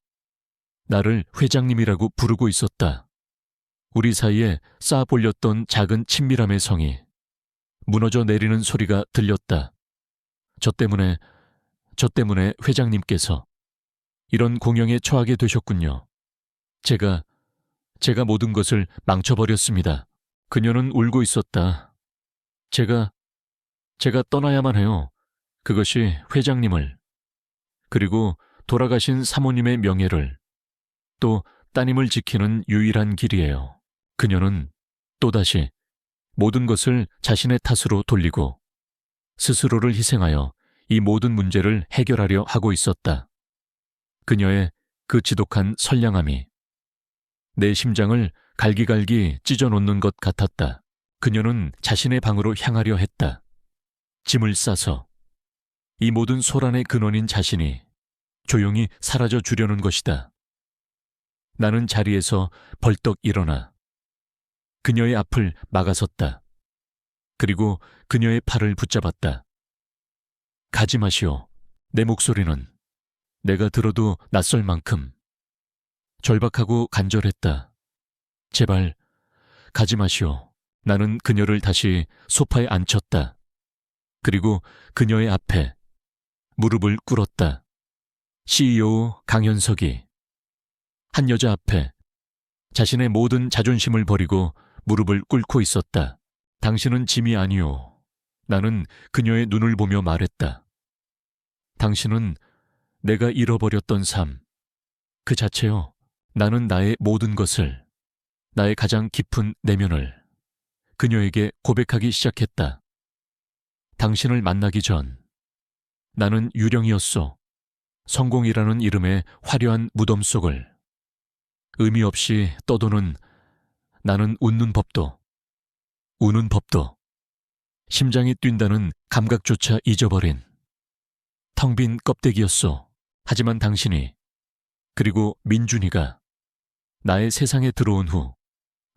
나를 회장님이라고 부르고 있었다. 우리 사이에 쌓아 올렸던 작은 친밀함의 성이 무너져 내리는 소리가 들렸다. 저 때문에 회장님께서 이런 공영에 처하게 되셨군요. 제가 모든 것을 망쳐버렸습니다. 그녀는 울고 있었다. 제가 떠나야만 해요. 그것이 회장님을, 그리고 돌아가신 사모님의 명예를, 또 따님을 지키는 유일한 길이에요. 그녀는 또다시 모든 것을 자신의 탓으로 돌리고 스스로를 희생하여 이 모든 문제를 해결하려 하고 있었다. 그녀의 그 지독한 선량함이 내 심장을 갈기갈기 찢어놓는 것 같았다. 그녀는 자신의 방으로 향하려 했다. 짐을 싸서 이 모든 소란의 근원인 자신이 조용히 사라져 주려는 것이다. 나는 자리에서 벌떡 일어나 그녀의 앞을 막아섰다. 그리고 그녀의 팔을 붙잡았다. 가지 마시오. 내 목소리는 내가 들어도 낯설 만큼 절박하고 간절했다. 제발 가지 마시오. 나는 그녀를 다시 소파에 앉혔다. 그리고 그녀의 앞에 무릎을 꿇었다. CEO 강현석이 한 여자 앞에 자신의 모든 자존심을 버리고 무릎을 꿇고 있었다. 당신은 짐이 아니오. 나는 그녀의 눈을 보며 말했다. 당신은 내가 잃어버렸던 삶, 그 자체요. 나는 나의 모든 것을, 나의 가장 깊은 내면을 그녀에게 고백하기 시작했다. 당신을 만나기 전 나는 유령이었소. 성공이라는 이름의 화려한 무덤 속을 의미 없이 떠도는 나는 웃는 법도, 우는 법도, 심장이 뛴다는 감각조차 잊어버린 텅 빈 껍데기였소. 하지만 당신이, 그리고 민준이가 나의 세상에 들어온 후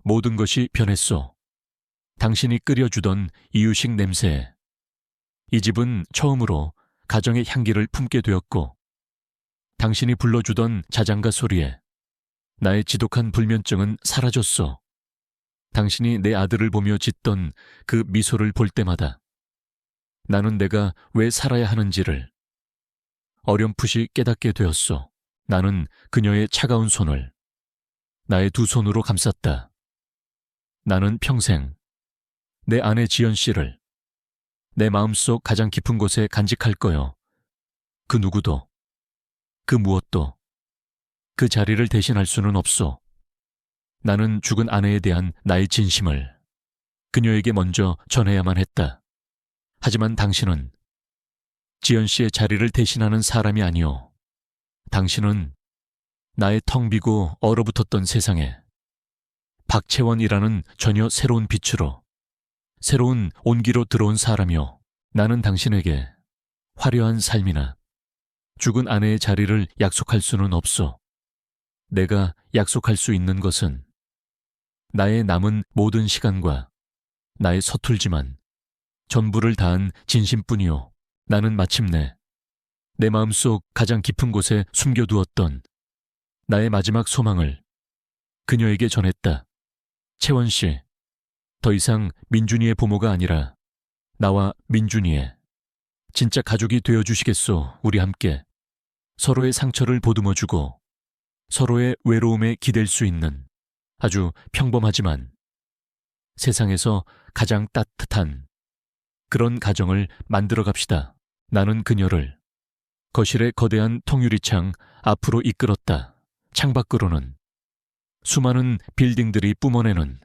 모든 것이 변했소. 당신이 끓여주던 이유식 냄새에 이 집은 처음으로 가정의 향기를 품게 되었고, 당신이 불러주던 자장가 소리에 나의 지독한 불면증은 사라졌어. 당신이 내 아들을 보며 짓던 그 미소를 볼 때마다 나는 내가 왜 살아야 하는지를 어렴풋이 깨닫게 되었소. 나는 그녀의 차가운 손을 나의 두 손으로 감쌌다. 나는 평생 내 아내 지연 씨를 내 마음속 가장 깊은 곳에 간직할 거요. 그 누구도, 그 무엇도 그 자리를 대신할 수는 없소. 나는 죽은 아내에 대한 나의 진심을 그녀에게 먼저 전해야만 했다. 하지만 당신은 지연 씨의 자리를 대신하는 사람이 아니오. 당신은 나의 텅 비고 얼어붙었던 세상에 박채원이라는 전혀 새로운 빛으로, 새로운 온기로 들어온 사람이오. 나는 당신에게 화려한 삶이나 죽은 아내의 자리를 약속할 수는 없소. 내가 약속할 수 있는 것은 나의 남은 모든 시간과 나의 서툴지만 전부를 다한 진심뿐이오. 나는 마침내 내 마음속 가장 깊은 곳에 숨겨두었던 나의 마지막 소망을 그녀에게 전했다. 채원 씨, 더 이상 민준이의 부모가 아니라 나와 민준이의 진짜 가족이 되어주시겠소. 우리 함께 서로의 상처를 보듬어주고 서로의 외로움에 기댈 수 있는 아주 평범하지만 세상에서 가장 따뜻한 그런 가정을 만들어 갑시다. 나는 그녀를 거실의 거대한 통유리창 앞으로 이끌었다. 창밖으로는 수많은 빌딩들이 뿜어내는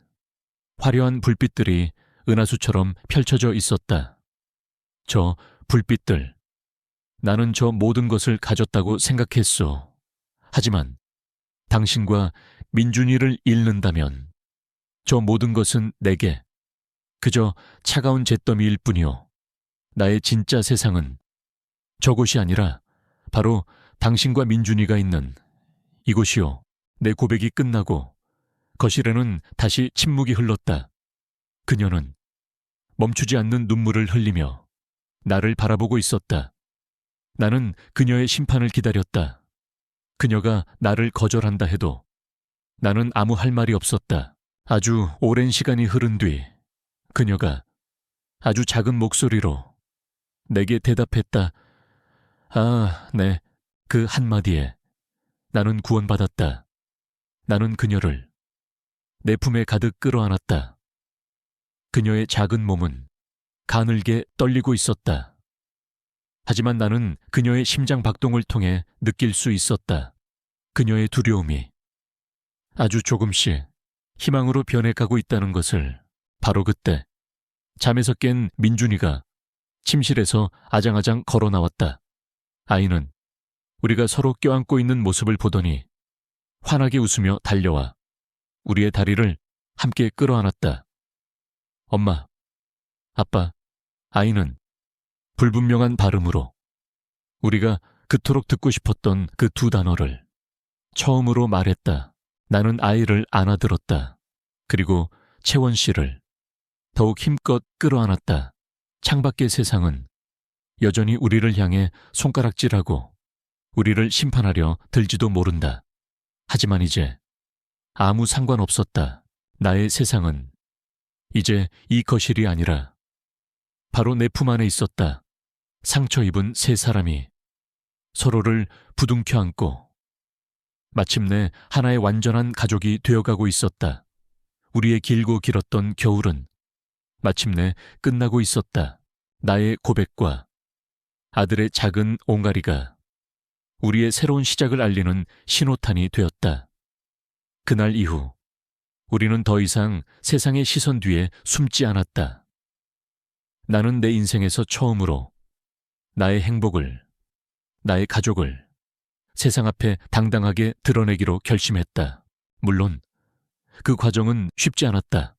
화려한 불빛들이 은하수처럼 펼쳐져 있었다. 저 불빛들, 나는 저 모든 것을 가졌다고 생각했소. 하지만 당신과 민준이를 잃는다면 저 모든 것은 내게 그저 차가운 잿더미일 뿐이오. 나의 진짜 세상은 저곳이 아니라 바로 당신과 민준이가 있는 이곳이오. 내 고백이 끝나고 거실에는 다시 침묵이 흘렀다. 그녀는 멈추지 않는 눈물을 흘리며 나를 바라보고 있었다. 나는 그녀의 심판을 기다렸다. 그녀가 나를 거절한다 해도 나는 아무 할 말이 없었다. 아주 오랜 시간이 흐른 뒤 그녀가 아주 작은 목소리로 내게 대답했다. 아, 네. 그 한마디에 나는 구원받았다. 나는 그녀를 내 품에 가득 끌어안았다. 그녀의 작은 몸은 가늘게 떨리고 있었다. 하지만 나는 그녀의 심장 박동을 통해 느낄 수 있었다. 그녀의 두려움이 아주 조금씩 희망으로 변해가고 있다는 것을. 바로 그때 잠에서 깬 민준이가 침실에서 아장아장 걸어 나왔다. 아이는 우리가 서로 껴안고 있는 모습을 보더니 환하게 웃으며 달려와 우리의 다리를 함께 끌어안았다. 엄마, 아빠, 아이는 불분명한 발음으로 우리가 그토록 듣고 싶었던 그 두 단어를 처음으로 말했다. 나는 아이를 안아들었다. 그리고 채원 씨를 더욱 힘껏 끌어안았다. 창밖의 세상은 여전히 우리를 향해 손가락질하고 우리를 심판하려 들지도 모른다. 하지만 이제 아무 상관없었다. 나의 세상은 이제 이 거실이 아니라 바로 내 품 안에 있었다. 상처 입은 세 사람이 서로를 부둥켜 안고 마침내 하나의 완전한 가족이 되어가고 있었다. 우리의 길고 길었던 겨울은 마침내 끝나고 있었다. 나의 고백과 아들의 작은 옹알이가 우리의 새로운 시작을 알리는 신호탄이 되었다. 그날 이후 우리는 더 이상 세상의 시선 뒤에 숨지 않았다. 나는 내 인생에서 처음으로 나의 행복을, 나의 가족을 세상 앞에 당당하게 드러내기로 결심했다. 물론 그 과정은 쉽지 않았다.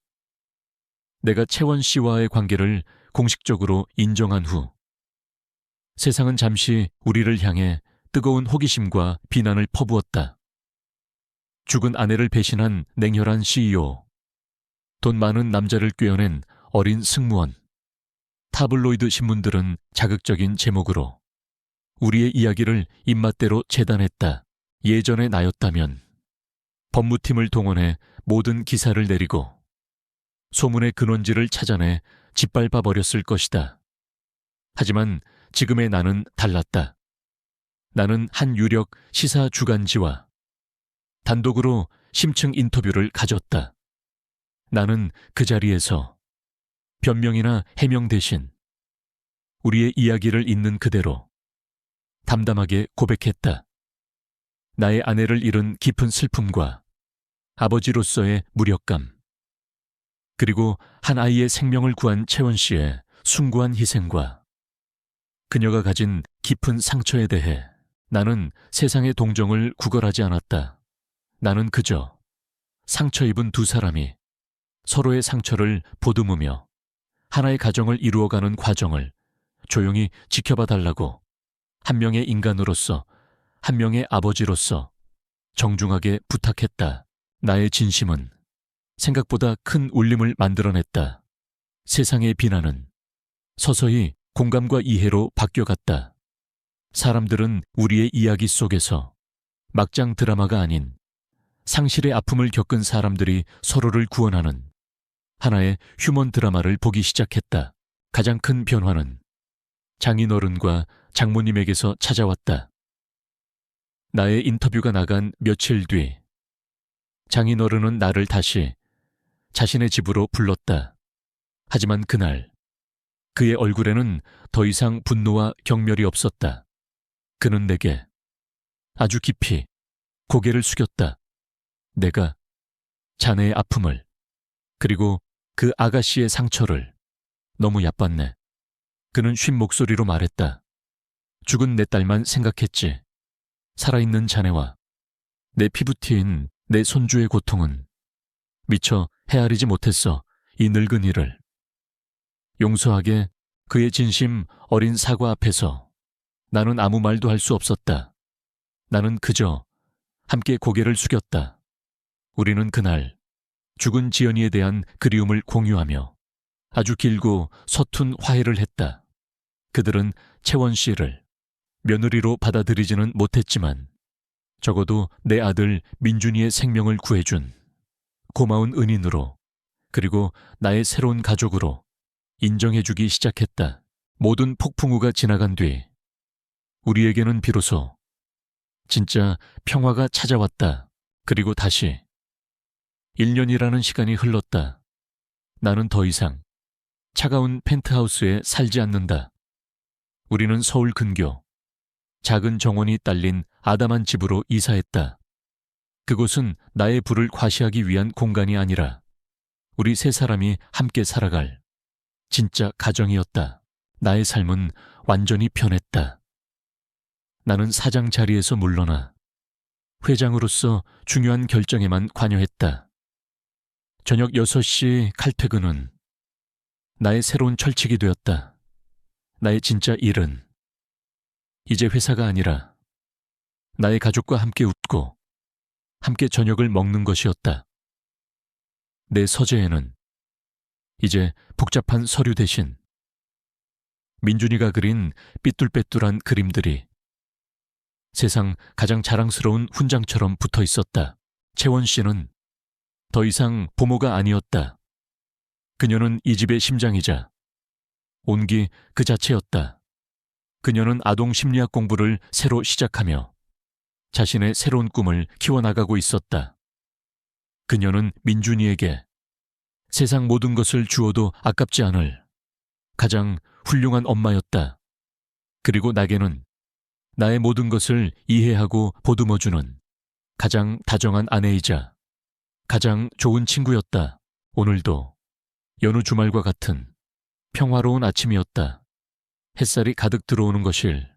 내가 채원 씨와의 관계를 공식적으로 인정한 후 세상은 잠시 우리를 향해 뜨거운 호기심과 비난을 퍼부었다. 죽은 아내를 배신한 냉혈한 CEO, 돈 많은 남자를 꿰어낸 어린 승무원, 타블로이드 신문들은 자극적인 제목으로 우리의 이야기를 입맛대로 재단했다. 예전의 나였다면 법무팀을 동원해 모든 기사를 내리고 소문의 근원지를 찾아내 짓밟아 버렸을 것이다. 하지만 지금의 나는 달랐다. 나는 한 유력 시사 주간지와 단독으로 심층 인터뷰를 가졌다. 나는 그 자리에서 변명이나 해명 대신 우리의 이야기를 있는 그대로 담담하게 고백했다. 나의 아내를 잃은 깊은 슬픔과 아버지로서의 무력감, 그리고 한 아이의 생명을 구한 채원 씨의 숭고한 희생과 그녀가 가진 깊은 상처에 대해 나는 세상의 동정을 구걸하지 않았다. 나는 그저 상처 입은 두 사람이 서로의 상처를 보듬으며 하나의 가정을 이루어가는 과정을 조용히 지켜봐 달라고 한 명의 인간으로서, 한 명의 아버지로서 정중하게 부탁했다. 나의 진심은 생각보다 큰 울림을 만들어냈다. 세상의 비난은 서서히 공감과 이해로 바뀌어갔다. 사람들은 우리의 이야기 속에서 막장 드라마가 아닌 상실의 아픔을 겪은 사람들이 서로를 구원하는 하나의 휴먼 드라마를 보기 시작했다. 가장 큰 변화는 장인어른과 장모님에게서 찾아왔다. 나의 인터뷰가 나간 며칠 뒤 장인어른은 나를 다시 자신의 집으로 불렀다. 하지만 그날 그의 얼굴에는 더 이상 분노와 경멸이 없었다. 그는 내게 아주 깊이 고개를 숙였다. 내가 자네의 아픔을, 그리고 그 아가씨의 상처를 너무 얕봤네. 그는 쉰 목소리로 말했다. 죽은 내 딸만 생각했지. 살아있는 자네와 내 피부티인 내 손주의 고통은 미처 헤아리지 못했어. 이 늙은이를. 용서하게 그의 진심 어린 사과 앞에서 나는 아무 말도 할 수 없었다. 나는 그저 함께 고개를 숙였다. 우리는 그날 죽은 지연이에 대한 그리움을 공유하며 아주 길고 서툰 화해를 했다. 그들은 채원 씨를 며느리로 받아들이지는 못했지만 적어도 내 아들 민준이의 생명을 구해준 고마운 은인으로, 그리고 나의 새로운 가족으로 인정해주기 시작했다. 모든 폭풍우가 지나간 뒤 우리에게는 비로소 진짜 평화가 찾아왔다. 그리고 다시 1년이라는 시간이 흘렀다. 나는 더 이상 차가운 펜트하우스에 살지 않는다. 우리는 서울 근교 작은 정원이 딸린 아담한 집으로 이사했다. 그곳은 나의 부를 과시하기 위한 공간이 아니라 우리 세 사람이 함께 살아갈 진짜 가정이었다. 나의 삶은 완전히 변했다. 나는 사장 자리에서 물러나 회장으로서 중요한 결정에만 관여했다. 저녁 6시 칼퇴근은 나의 새로운 철칙이 되었다. 나의 진짜 일은 이제 회사가 아니라 나의 가족과 함께 웃고 함께 저녁을 먹는 것이었다. 내 서재에는 이제 복잡한 서류 대신 민준이가 그린 삐뚤빼뚤한 그림들이 세상 가장 자랑스러운 훈장처럼 붙어 있었다. 채원 씨는 더 이상 부모가 아니었다. 그녀는 이 집의 심장이자 온기 그 자체였다. 그녀는 아동 심리학 공부를 새로 시작하며 자신의 새로운 꿈을 키워나가고 있었다. 그녀는 민준이에게 세상 모든 것을 주어도 아깝지 않을 가장 훌륭한 엄마였다. 그리고 나에게는 나의 모든 것을 이해하고 보듬어주는 가장 다정한 아내이자 가장 좋은 친구였다. 오늘도 여느 주말과 같은 평화로운 아침이었다. 햇살이 가득 들어오는 것일.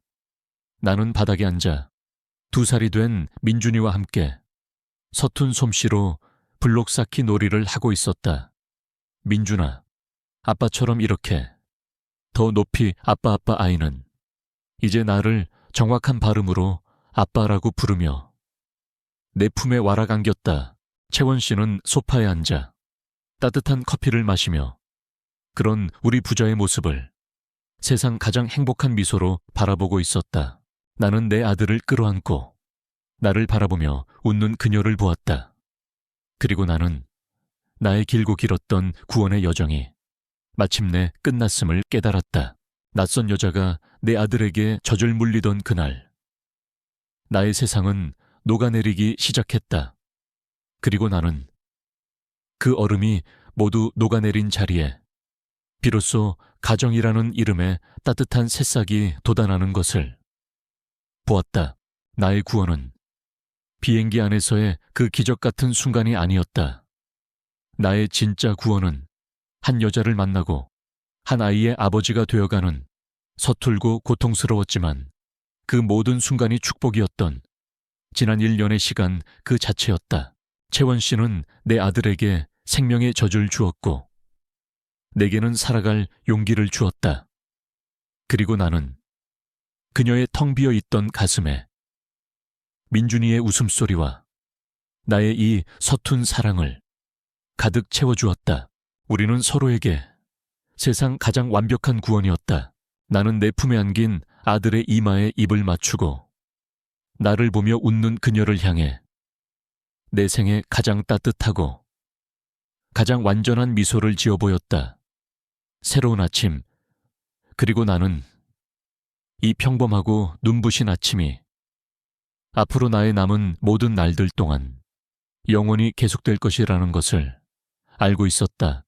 나는 바닥에 앉아 2살이 된 민준이와 함께 서툰 솜씨로 블록 쌓기 놀이를 하고 있었다. 민준아, 아빠처럼 이렇게 더 높이 아빠 아이는 이제 나를 정확한 발음으로 아빠라고 부르며 내 품에 와락 안겼다. 채원 씨는 소파에 앉아 따뜻한 커피를 마시며 그런 우리 부자의 모습을 세상 가장 행복한 미소로 바라보고 있었다. 나는 내 아들을 끌어안고 나를 바라보며 웃는 그녀를 보았다. 그리고 나는 나의 길고 길었던 구원의 여정이 마침내 끝났음을 깨달았다. 낯선 여자가 내 아들에게 젖을 물리던 그날, 나의 세상은 녹아내리기 시작했다. 그리고 나는 그 얼음이 모두 녹아내린 자리에 비로소 가정이라는 이름의 따뜻한 새싹이 돋아나는 것을 보았다. 나의 구원은 비행기 안에서의 그 기적 같은 순간이 아니었다. 나의 진짜 구원은 한 여자를 만나고 한 아이의 아버지가 되어가는 서툴고 고통스러웠지만 그 모든 순간이 축복이었던 지난 1년의 시간 그 자체였다. 채원 씨는 내 아들에게 생명의 젖을 주었고 내게는 살아갈 용기를 주었다. 그리고 나는 그녀의 텅 비어 있던 가슴에 민준이의 웃음소리와 나의 이 서툰 사랑을 가득 채워주었다. 우리는 서로에게 세상 가장 완벽한 구원이었다. 나는 내 품에 안긴 아들의 이마에 입을 맞추고 나를 보며 웃는 그녀를 향해 내 생에 가장 따뜻하고 가장 완전한 미소를 지어 보였다. 새로운 아침, 그리고 나는 이 평범하고 눈부신 아침이 앞으로 나의 남은 모든 날들 동안 영원히 계속될 것이라는 것을 알고 있었다.